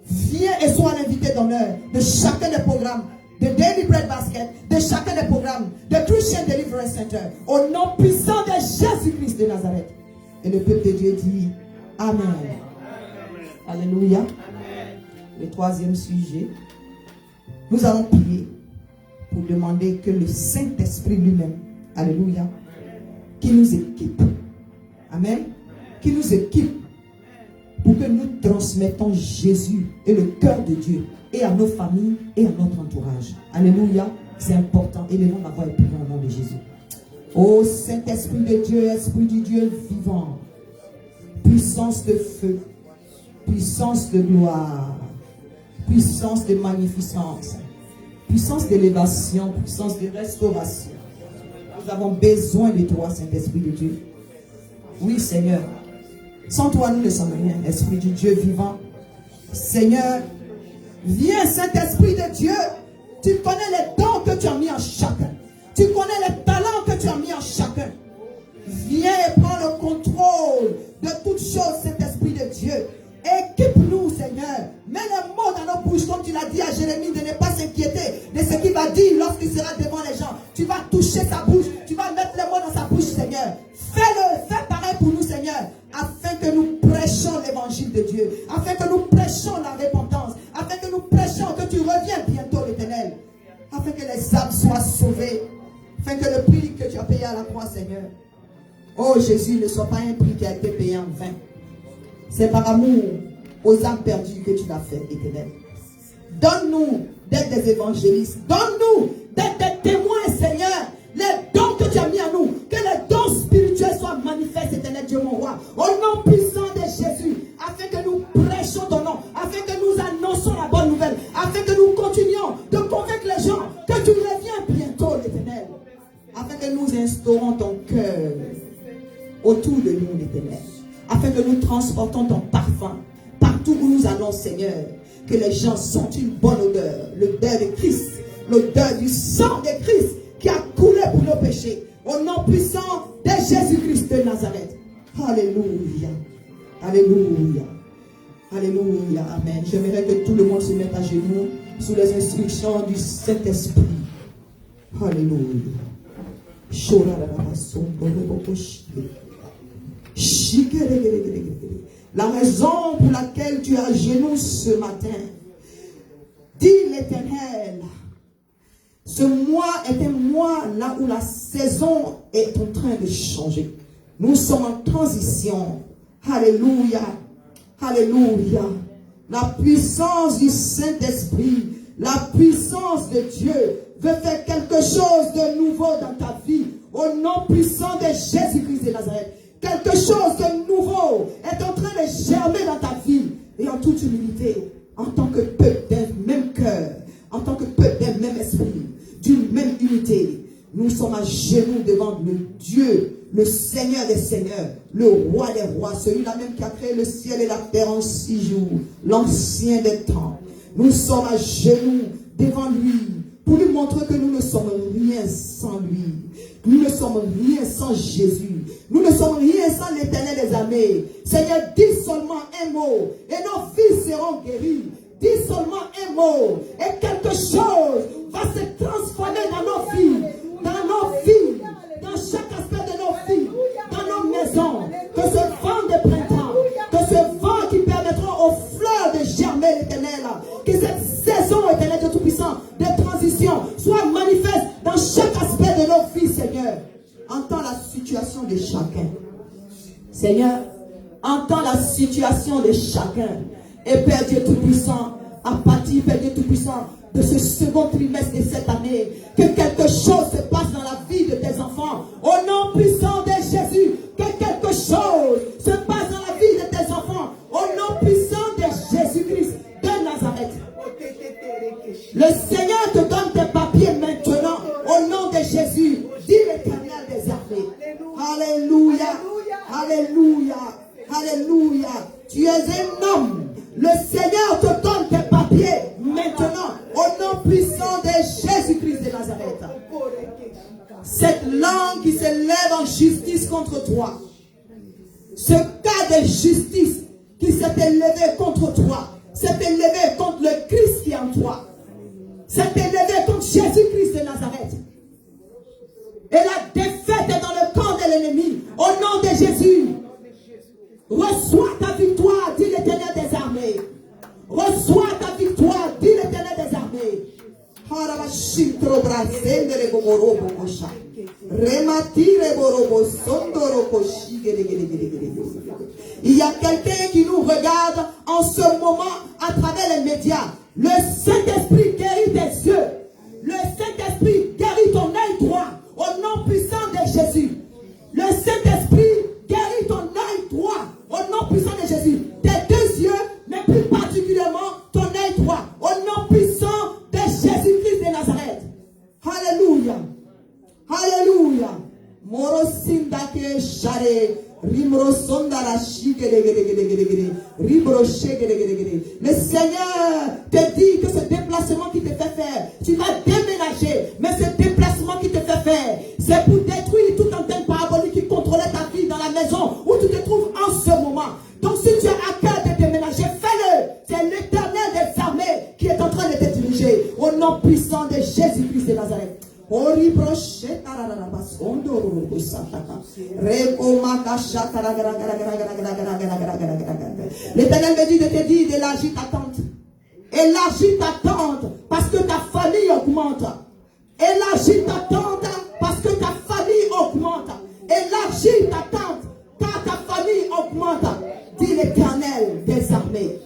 Viens et sois l'invité d'honneur de chacun des programmes, de Daily Bread Basket, de chacun des programmes, de Christian Deliverance Center. Au nom puissant de Jésus-Christ de Nazareth. Et le peuple de Dieu dit Amen. Alléluia. Le troisième sujet, nous allons prier pour demander que le Saint-Esprit lui-même, alléluia, qui nous équipe, amen, qui nous équipe pour que nous transmettons Jésus et le cœur de Dieu et à nos familles et à notre entourage. Alléluia, c'est important. Élevons la voix et prions au nom de Jésus. Ô Saint-Esprit de Dieu, Esprit du Dieu vivant, puissance de feu, puissance de gloire, puissance de magnificence, puissance d'élévation, puissance de restauration. Nous avons besoin de toi, Saint-Esprit de Dieu. Oui, Seigneur. Sans toi, nous ne sommes rien, Esprit du Dieu vivant. Seigneur, viens, Saint-Esprit de Dieu. Tu connais les dons que tu as mis en chacun. Tu connais les talents que tu as mis en chacun. Viens et prends le contrôle de toutes choses, Saint-Esprit de Dieu. Équipe-nous, Seigneur. Mets les mots dans nos bouches, comme tu l'as dit à Jérémie, de ne pas s'inquiéter de ce qu'il va dire lorsqu'il sera devant les gens. Tu vas toucher sa bouche, tu vas mettre les mots dans sa bouche, Seigneur. Fais-le, fais pareil pour nous, Seigneur, afin que nous prêchions l'évangile de Dieu, afin que nous prêchions la repentance, afin que nous prêchions que tu reviens bientôt, l'Éternel, afin que les âmes soient sauvées, afin que le prix que tu as payé à la croix, Seigneur, oh Jésus, ne soit pas un prix qui a été payé en vain. C'est par amour aux âmes perdues que tu l'as fait, Éternel. Donne-nous d'être des évangélistes. Donne-nous d'être des témoins, Seigneur. Les dons que tu as mis à nous, que les dons spirituels soient manifestes, Éternel Dieu mon roi. Au nom puissant de Jésus, afin que nous prêchions ton nom, afin que nous annonçons la bonne nouvelle, afin que nous continuions de convaincre les gens que tu reviens bientôt, l'Éternel. Afin que nous instaurons ton cœur autour de nous, l'Éternel. Afin que nous transportons ton parfum partout où nous allons, Seigneur. Que les gens sentent une bonne odeur, l'odeur de Christ, l'odeur du sang de Christ qui a coulé pour nos péchés. Au nom puissant de Jésus-Christ de Nazareth. Alléluia. Alléluia. Alléluia. Amen. J'aimerais que tout le monde se mette à genoux sous les instructions du Saint-Esprit. Alléluia. La raison pour laquelle tu es à genoux ce matin, dit l'Éternel, ce mois est un mois là où la saison est en train de changer. Nous sommes en transition. Alléluia. Alléluia. La puissance du Saint-Esprit, la puissance de Dieu veut faire quelque chose de nouveau dans ta vie. Au nom puissant de Jésus-Christ de Nazareth. Quelque chose de nouveau est en train de germer dans ta vie. Et en toute humilité, en tant que peuple d'un même cœur, en tant que peuple d'un même esprit, d'une même unité, nous sommes à genoux devant le Dieu, le Seigneur des Seigneurs, le Roi des Rois, celui-là même qui a créé le ciel et la terre en 6 jours, l'ancien des temps. Nous sommes à genoux devant lui pour lui montrer que nous ne sommes rien sans lui. Nous ne sommes rien sans Jésus. Nous ne sommes rien sans l'Éternel des armées. Seigneur, dis seulement un mot et nos vies seront guéries. Dis seulement un mot et quelque chose va se transformer dans nos vies. Dans nos vies. Dans chaque aspect de nos vies. Dans nos maisons. Que ce vent de printemps. Que ce vent qui permettra aux fleurs de germer, l'Éternel. Que cette saison, Éternel de Tout-Puissant, de transition soit manifeste dans chaque aspect de nos vies, Seigneur. Entends la situation de chacun. Seigneur, entends la situation de chacun. Et Père Dieu Tout-Puissant, à partir, Père Dieu Tout-Puissant, de ce second trimestre de cette année, que quelque chose se passe dans la vie de tes enfants. Au nom puissant de Jésus, que quelque chose se passe dans la vie de tes enfants. Au nom puissant de Jésus-Christ de Nazareth. Le Seigneur te donne tes papiers maintenant. Au nom de Jésus, dis l'Éternel des armées. Alléluia. Alléluia. Alléluia. Tu es un homme. Le Seigneur te donne tes papiers maintenant au nom puissant de Jésus-Christ de Nazareth. Cette langue qui se lève en justice contre toi, ce cas de justice qui s'est élevé contre toi, s'est élevé contre le Christ qui est en toi, s'est élevé contre Jésus-Christ de Nazareth. Et la défaite est dans le camp de l'ennemi. Au nom de Jésus, reçois ta victoire, dit l'Éternel des armées. Reçois ta victoire, dit l'Éternel des armées. Il y a quelqu'un qui nous regarde en ce moment à travers les médias. Le Saint-Esprit guérit tes yeux. Le Saint-Esprit guérit ton œil droit. Au nom puissant de Jésus. Le Saint-Esprit guérit ton œil droit. Au nom puissant de Jésus. Tes deux yeux, mais plus particulièrement ton œil droit. Au nom puissant de Jésus-Christ de Nazareth. Alléluia. Alléluia. Morosindake share. Le Seigneur te dit que ce déplacement qui te fait faire, tu vas déménager, mais ce déplacement qui te fait faire, c'est pour détruire toute antenne parabolique qui contrôlait ta vie dans la maison où tu te trouves en ce moment. Donc si tu as à cœur de déménager, fais-le. C'est l'Éternel des armées qui est en train de te diriger au nom puissant de Jésus-Christ de Nazareth. L'Éternel me dit de te dire d'élargir ta tente. Élargis ta tente parce que ta famille augmente. Élargis ta tente parce que ta famille augmente. Élargis ta tente car ta famille augmente. Dit l'Éternel des armées.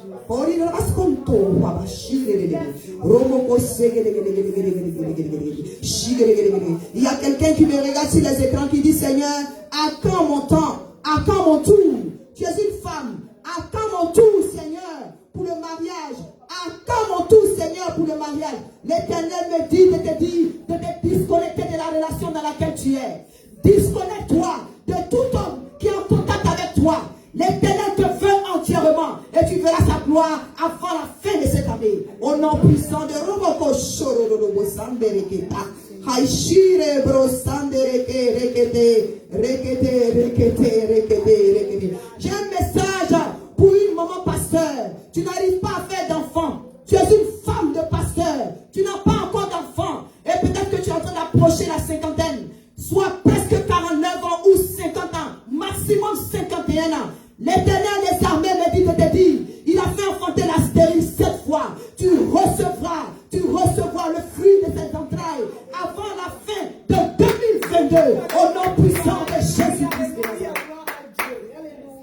Il y a quelqu'un qui me regarde sur les écrans qui dit Seigneur, à quand mon temps? À quand mon tour? Tu es une femme. À quand mon tour, Seigneur, pour le mariage? À quand mon tour, Seigneur, pour le mariage? L'Éternel me dit de te dire de te disconnecter de la relation dans laquelle tu es. Disconnecte-toi de tout homme qui est en contact avec toi. L'Éternel te veut entièrement et tu verras sa gloire avant la fin de cette année. Au nom puissant de Roboko Shororobo Sandereketa. Haishire bro Sandereke Rekete Rekete Rekete Rekete. J'ai un message pour une maman pasteur. Tu n'arrives pas à faire d'enfant. Tu es une femme de pasteur. Tu n'as pas encore d'enfant. Et peut-être que tu es en train d'approcher la cinquantaine. Soit presque 49 ans ou 50 ans. Maximum 51 ans. L'Éternel des armées me dit de te dire, il a fait enfanter la stérile 7 fois. Tu recevras le fruit de cette entraille avant la fin de 2022. Au nom puissant de Jésus-Christ.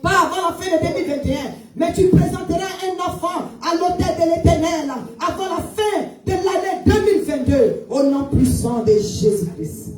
Pas avant la fin de 2021, mais tu présenteras un enfant à l'autel de l'Éternel avant la fin de l'année 2022. Au nom puissant de Jésus-Christ.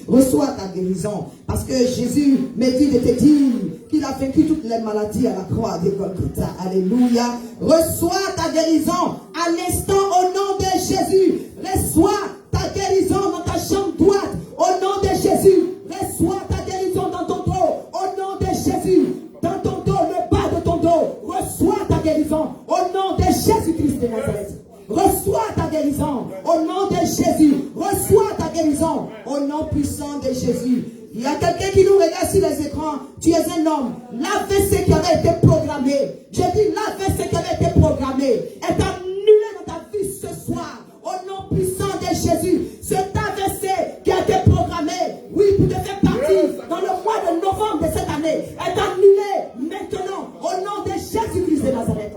Reçois ta guérison parce que Jésus me dit de te dire qu'il a vaincu toutes les maladies à la croix de Golgotha. Alléluia. Reçois ta guérison à l'instant au nom de Jésus. Reçois ta guérison dans ta jambe droite au nom de Jésus. Reçois ta guérison dans ton dos au nom de Jésus. Dans ton dos, le bas de ton dos, reçois ta guérison au nom de Jésus-Christ de Nazareth. Reçois ta guérison au nom de Jésus. Reçois ta guérison au nom puissant de Jésus. Il y a quelqu'un qui nous regarde sur les écrans. Tu es un homme. L'AVC qui avait été programmé, je dis l'AVC qui avait été programmé, est annulé dans ta vie ce soir. Au nom puissant de Jésus. Cet AVC qui a été programmé, oui, pour te faire partie dans le mois de novembre de cette année, est annulé maintenant au nom de Jésus-Christ de Nazareth.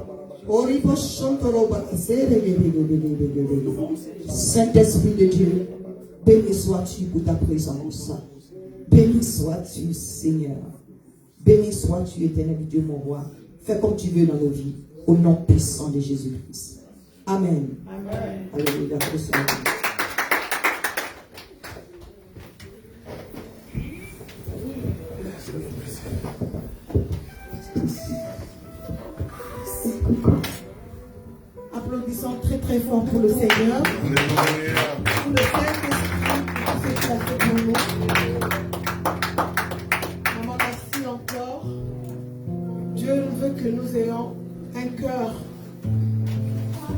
Saint-Esprit de Dieu, béni sois-tu pour ta présence. Béni sois-tu, Seigneur. Béni sois-tu, éternel Dieu, mon roi. Fais comme tu veux dans nos vies, au nom puissant de Jésus-Christ. Amen. Amen. Alléluia. Applaudissons très très très fort pour le Seigneur, pour le Saint-Esprit, pour ce qu'il a fait pour nous. Maman, merci encore. Dieu veut que nous ayons un cœur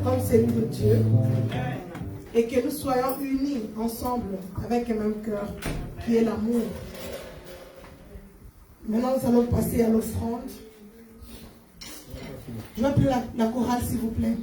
comme celui de Dieu et que nous soyons unis ensemble avec un même cœur qui est l'amour. Maintenant, nous allons passer à l'offrande. Je vais appeler la chorale, s'il vous plaît.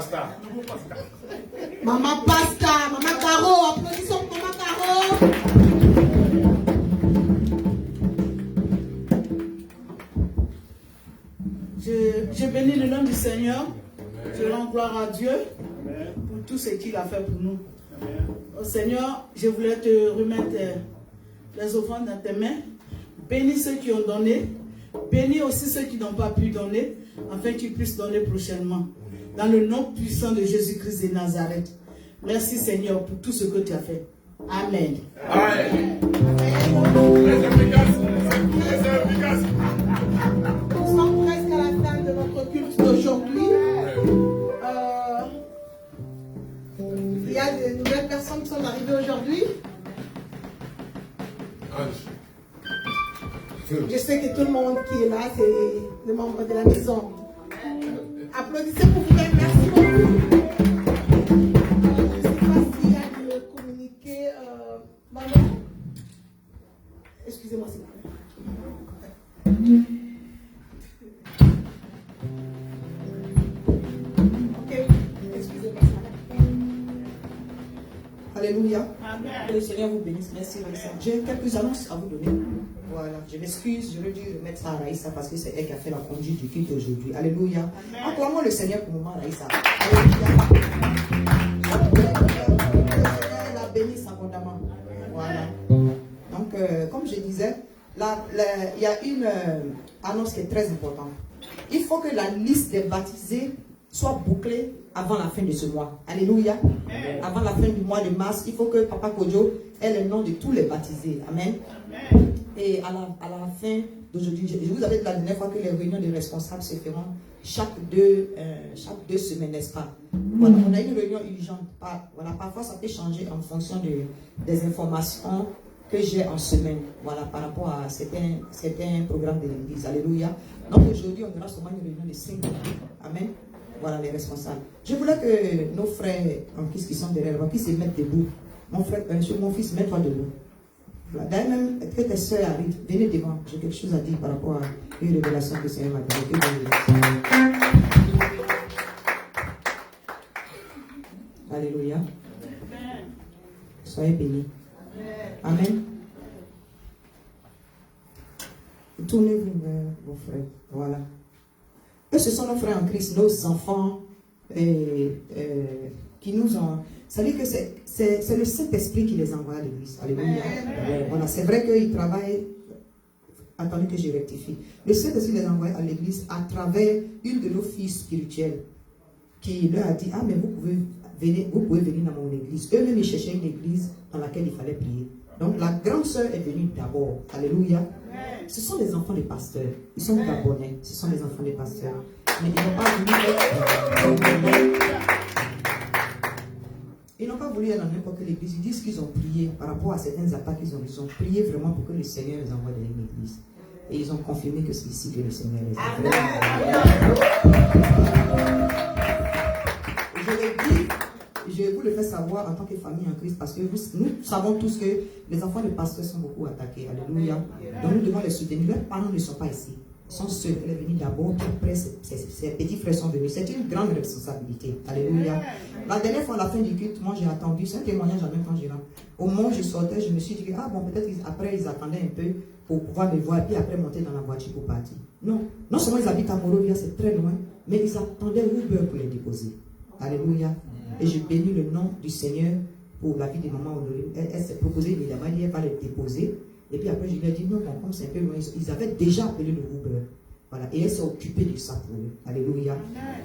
Pasta. Maman Pasta, Maman Caro, applaudissons pour Maman Caro. Je bénis le nom du Seigneur. Je rends gloire à Dieu pour tout ce qu'il a fait pour nous. Oh Seigneur, je voulais te remettre les offrandes dans tes mains. Bénis ceux qui ont donné. Bénis aussi ceux qui n'ont pas pu donner, afin qu'ils puissent donner prochainement. Dans le nom puissant de Jésus-Christ de Nazareth. Merci Seigneur pour tout ce que tu as fait. Amen. Amen. Nous sommes presque à la fin de notre culte d'aujourd'hui. Il y a de nouvelles personnes qui sont arrivées aujourd'hui. Je sais que tout le monde qui est là, c'est les membres de la maison. Applaudissez pour vous-même. Merci beaucoup. Je ne sais pas s'il y a de communiquer. Maman. Excusez-moi, s'il vous plaît. Ok, excusez-moi. Alléluia. Que le Seigneur vous bénisse. Merci, Raïssa. J'ai quelques annonces à vous donner. Voilà. Je m'excuse, j'aurais dû remettre ça à Raïssa parce que c'est elle qui a fait la conduite du culte aujourd'hui. Alléluia. Acclamons le Seigneur pour le moment, Raïssa. Alléluia. Elle a béni abondamment. Voilà. Donc, comme je disais, il y a une annonce qui est très importante. Il faut que la liste des baptisés soit bouclée avant la fin de ce mois. Alléluia. Avant la fin du mois de mars, il faut que Papa Kojo ait le nom de tous les baptisés. Amen. Et à la fin d'aujourd'hui, je vous avais dit la dernière fois que les réunions des responsables se feront chaque deux semaines, n'est-ce pas? Voilà, on a une réunion urgente. Voilà, parfois ça peut changer en fonction des informations que j'ai en semaine, voilà, par rapport à certains programmes de l'église. Alléluia. Donc aujourd'hui, on aura seulement une réunion de 5 minutes. Amen. Voilà les responsables. Je voulais que nos frères en Christ qui sont derrière moi puissent se mettre debout. Mon fils, mets-toi debout. D'ailleurs, même que tes soeurs arrivent, venez devant. J'ai quelque chose à dire par rapport à une révélation que le Seigneur m'a donnée. Alléluia. Soyez bénis. Amen. Tournez-vous vers vos frères. Voilà. Eux, ce sont nos frères en Christ, nos enfants qui nous ont. C'est-à-dire que c'est le Saint-Esprit qui les envoie à l'église. Alléluia. Voilà, c'est vrai qu'ils travaillent. Attendez que je rectifie. Le Saint-Esprit les envoie à l'église à travers une de nos filles spirituelles qui leur a dit: ah, mais vous pouvez venir dans mon église. Eux-mêmes, ils cherchaient une église dans laquelle il fallait prier. Donc la grande sœur est venue d'abord. Alléluia. Ce sont les enfants des pasteurs. Ils sont gabonais. Ce sont les enfants des pasteurs. Mais ils n'ont pas voulu aller dans n'importe quelle église. Ils disent qu'ils ont prié par rapport à certaines attaques qu'ils ont. Ils ont prié vraiment pour que le Seigneur les envoie dans une église. Et ils ont confirmé que c'est ici que le Seigneur les envoie. Je vous le fais savoir en tant que famille en Christ parce que nous savons tous que les enfants de pasteurs sont beaucoup attaqués. Alléluia. Donc nous devons les soutenir. Leurs parents ne sont pas ici. Ils sont seuls. Elle est venue d'abord, puis après ses petits frères sont venus. C'est une grande responsabilité. Alléluia. La dernière fois, à la fin du culte, moi j'ai attendu. C'est un témoignage en même temps gérant. Au moment où je sortais, je me suis dit, ah bon, peut-être après ils attendaient un peu pour pouvoir me voir, puis après monter dans la voiture pour partir. Non seulement ils habitent à Morovia, c'est très loin, mais ils attendaient Uber pour les déposer. Alléluia. Et je bénis le nom du Seigneur pour la vie de maman Honorée. Elle s'est proposée évidemment, elle va les déposer. Et puis après, je lui ai dit non, comme c'est un peu loin, ils avaient déjà appelé le Uber. Voilà. Et elle s'est occupée de ça pour eux. Alléluia.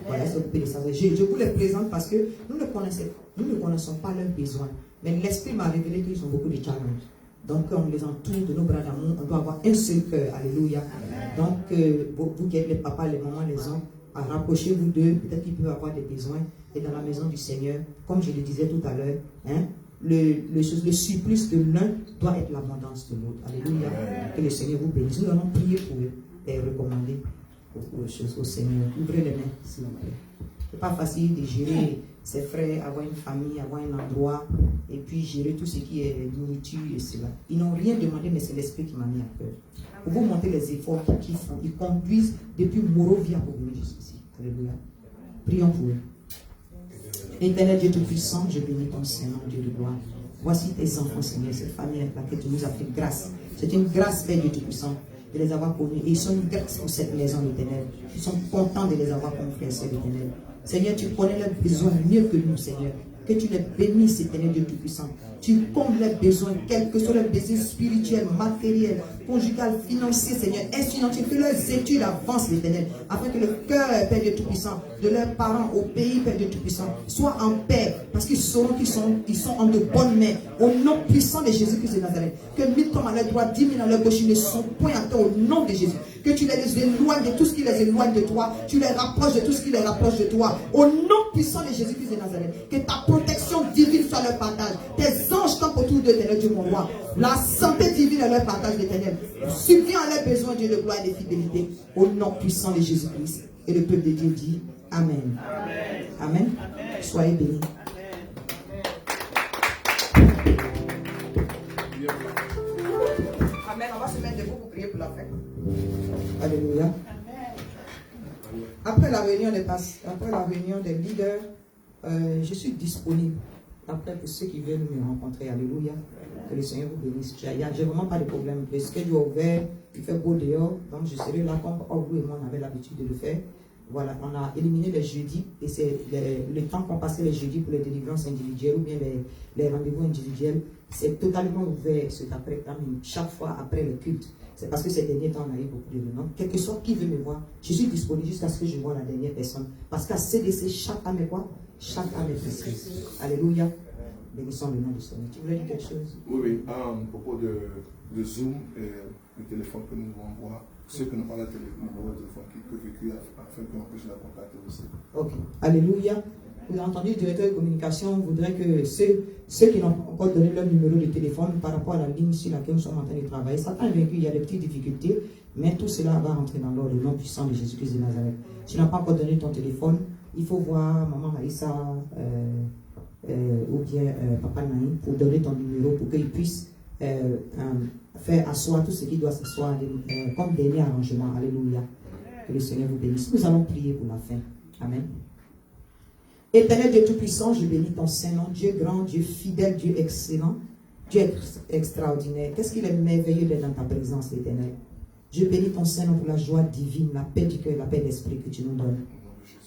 Voilà, elle s'est occupée de ça. Je vous les présente parce que nous ne connaissons pas leurs besoins. Mais l'Esprit m'a révélé qu'ils ont beaucoup de challenges. Donc, on les entoure de nos bras d'amour. On doit avoir un seul cœur. Alléluia. Donc, vous qui êtes les papas, les mamans, les hommes, rapprochez-vous d'eux. Peut-être qu'ils peuvent avoir des besoins. Et dans la maison du Seigneur, comme je le disais tout à l'heure, hein, le surplus de l'un doit être l'abondance de l'autre. Alléluia. Que le Seigneur vous bénisse. Nous allons prier pour eux et recommander beaucoup de choses au Seigneur. Ouvrez les mains, s'il vous plaît. Ce n'est pas facile de gérer ses frères, avoir une famille, avoir un endroit, et puis gérer tout ce qui est nourriture et cela. Ils n'ont rien demandé, mais c'est l'Esprit qui m'a mis à cœur. Pour vous montrer les efforts qu'ils font, ils conduisent depuis Morovia pour venir jusqu'ici. Alléluia. Prions pour eux. Éternel Dieu Tout-Puissant, je bénis ton Seigneur, Dieu de gloire. Voici tes enfants, Seigneur, cette famille avec laquelle tu nous as fait grâce. C'est une grâce, Père Dieu Tout-Puissant, de les avoir connus. Et ils sont une grâce pour cette maison, l'Éternel. Ils sont contents de les avoir comme frères et sœurs, l'Éternel. Seigneur, tu connais leurs besoins mieux que nous, Seigneur. Que tu les bénisses, Éternel Dieu Tout-Puissant. Tu combles leurs besoins, quels que soient leurs besoins spirituels, matériels, conjugal, financiers, Seigneur. Instrumentés, que leurs études avancent, l'Éternel. Afin que le cœur, Père Dieu Tout-Puissant, de leurs parents au pays, Père Dieu Tout-Puissant, soit en paix. Parce qu'ils sauront qu'ils sont en de bonnes mains. Au nom puissant de Jésus-Christ de Nazareth. Que 1000 tombent à leur droite, 10 000 à leur gauche, ils ne sont point à terre au nom de Jésus. Que tu les éloignes de tout ce qui les éloigne de toi. Tu les rapproches de tout ce qui les rapproche de toi. Au nom puissant de Jésus-Christ de Nazareth. Que ta protection divine soit leur partage. Tes anges campent autour de l'Éternel, Dieu mon roi. La santé divine est leur partage, l'Éternel. Subviens à leurs besoins, Dieu de gloire et de fidélité. Au nom puissant de Jésus-Christ. Et le peuple de Dieu dit Amen. Amen. Amen. Soyez bénis. Amen. On va se mettre debout pour prier pour la fin. Alléluia. Après la réunion des leaders, je suis disponible. Après, pour ceux qui veulent me rencontrer, alléluia, que le Seigneur vous bénisse. J'ai vraiment pas de problème. Le schedule est ouvert, il fait beau dehors, donc je serai là comme vous et moi on avait l'habitude de le faire. Voilà, on a éliminé les jeudis, et c'est le temps qu'on passait les jeudis pour les délivrances individuelles ou bien les rendez-vous individuels. C'est totalement ouvert chaque fois après le culte. C'est parce que ces derniers temps, on a eu beaucoup de demandes. Quel que soit qui veut me voir, je suis disponible jusqu'à ce que je vois la dernière personne. Parce qu'à CDC, chaque âme est quoi? Chaque âme est précieuse. Alléluia. Bénissons le nom du Seigneur. Tu voulais dire quelque chose? Oui. À propos de Zoom, le téléphone que nous envoie, ceux qui n'ont pas le numéro de téléphone qui peuvent écrire afin qu'on puisse la contacter aussi. Ok. Alléluia. Vous avez entendu, le directeur de communication voudrait que ceux qui n'ont pas encore donné leur numéro de téléphone par rapport à la ligne sur laquelle nous sommes en train de travailler, Satan est vaincu, il y a des petites difficultés, mais tout cela va rentrer dans l'ordre, le nom puissant de Jésus-Christ de Nazareth. Si tu n'as pas encore donné ton téléphone, il faut voir Maman Marissa ou bien Papa Naïm pour donner ton numéro pour qu'ils puissent faire asseoir tout ce qui doit s'asseoir comme dernier arrangement. Alléluia. Que le Seigneur vous bénisse. Nous allons prier pour la fin. Amen. Éternel Dieu Tout-Puissant, je bénis ton Saint-Nom, Dieu grand, Dieu fidèle, Dieu excellent, Dieu extraordinaire. Qu'est-ce qu'il est merveilleux d'être dans ta présence, Éternel. Je bénis ton Saint-Nom pour la joie divine, la paix du cœur, la paix d'esprit que tu nous donnes.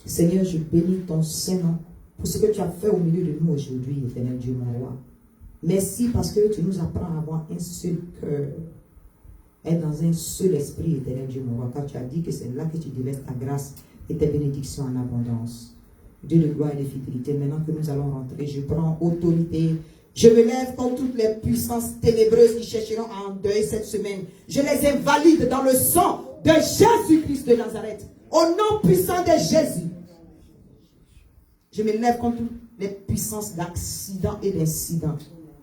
Seigneur, je bénis ton Saint-Nom pour ce que tu as fait au milieu de nous aujourd'hui, Éternel Dieu, mon roi. Merci parce que tu nous apprends à avoir un seul cœur, être dans un seul esprit, Éternel Dieu, mon roi, car tu as dit que c'est là que tu déverses ta grâce et tes bénédictions en abondance. Dieu de gloire et de fidélité, maintenant que nous allons rentrer, je prends autorité. Je me lève contre toutes les puissances ténébreuses qui chercheront à endeuiller cette semaine. Je les invalide dans le sang de Jésus-Christ de Nazareth. Au nom puissant de Jésus. Je me lève contre toutes les puissances d'accidents et d'incidents.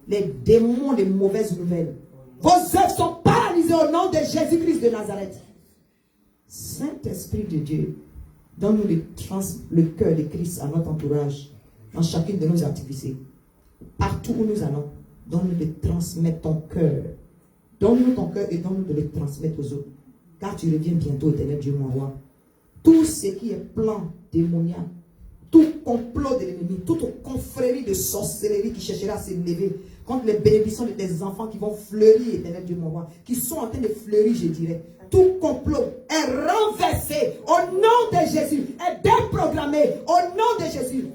Les démons des mauvaises nouvelles. Vos œuvres sont paralysées au nom de Jésus-Christ de Nazareth. Saint-Esprit de Dieu, donne-nous le cœur de Christ à notre entourage, dans chacune de nos activités. Partout où nous allons, donne-nous de transmettre ton cœur. Donne-nous ton cœur et donne-nous de le transmettre aux autres. Car tu reviens bientôt, Éternel Dieu, mon roi. Tout ce qui est plan démoniaque, tout complot de l'ennemi, toute confrérie de sorcellerie qui cherchera à s'élever contre les bénédictions de tes enfants qui vont fleurir, Éternel Dieu, mon roi, qui sont en train de fleurir, je dirais. Tout complot est renversé au nom de Jésus, est déprogrammé au nom de Jésus.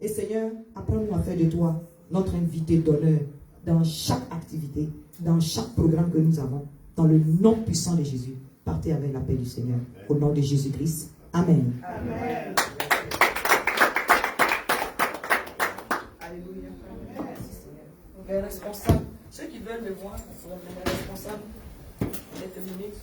Et Seigneur, apprends-nous à faire de toi notre invité d'honneur dans chaque activité, dans chaque programme que nous avons, dans le nom puissant de Jésus. Partez avec la paix du Seigneur. Au nom de Jésus-Christ. Amen. Amen. Alléluia. Merci Seigneur. Les responsables, ceux qui veulent me voir, les responsables, quelques minutes.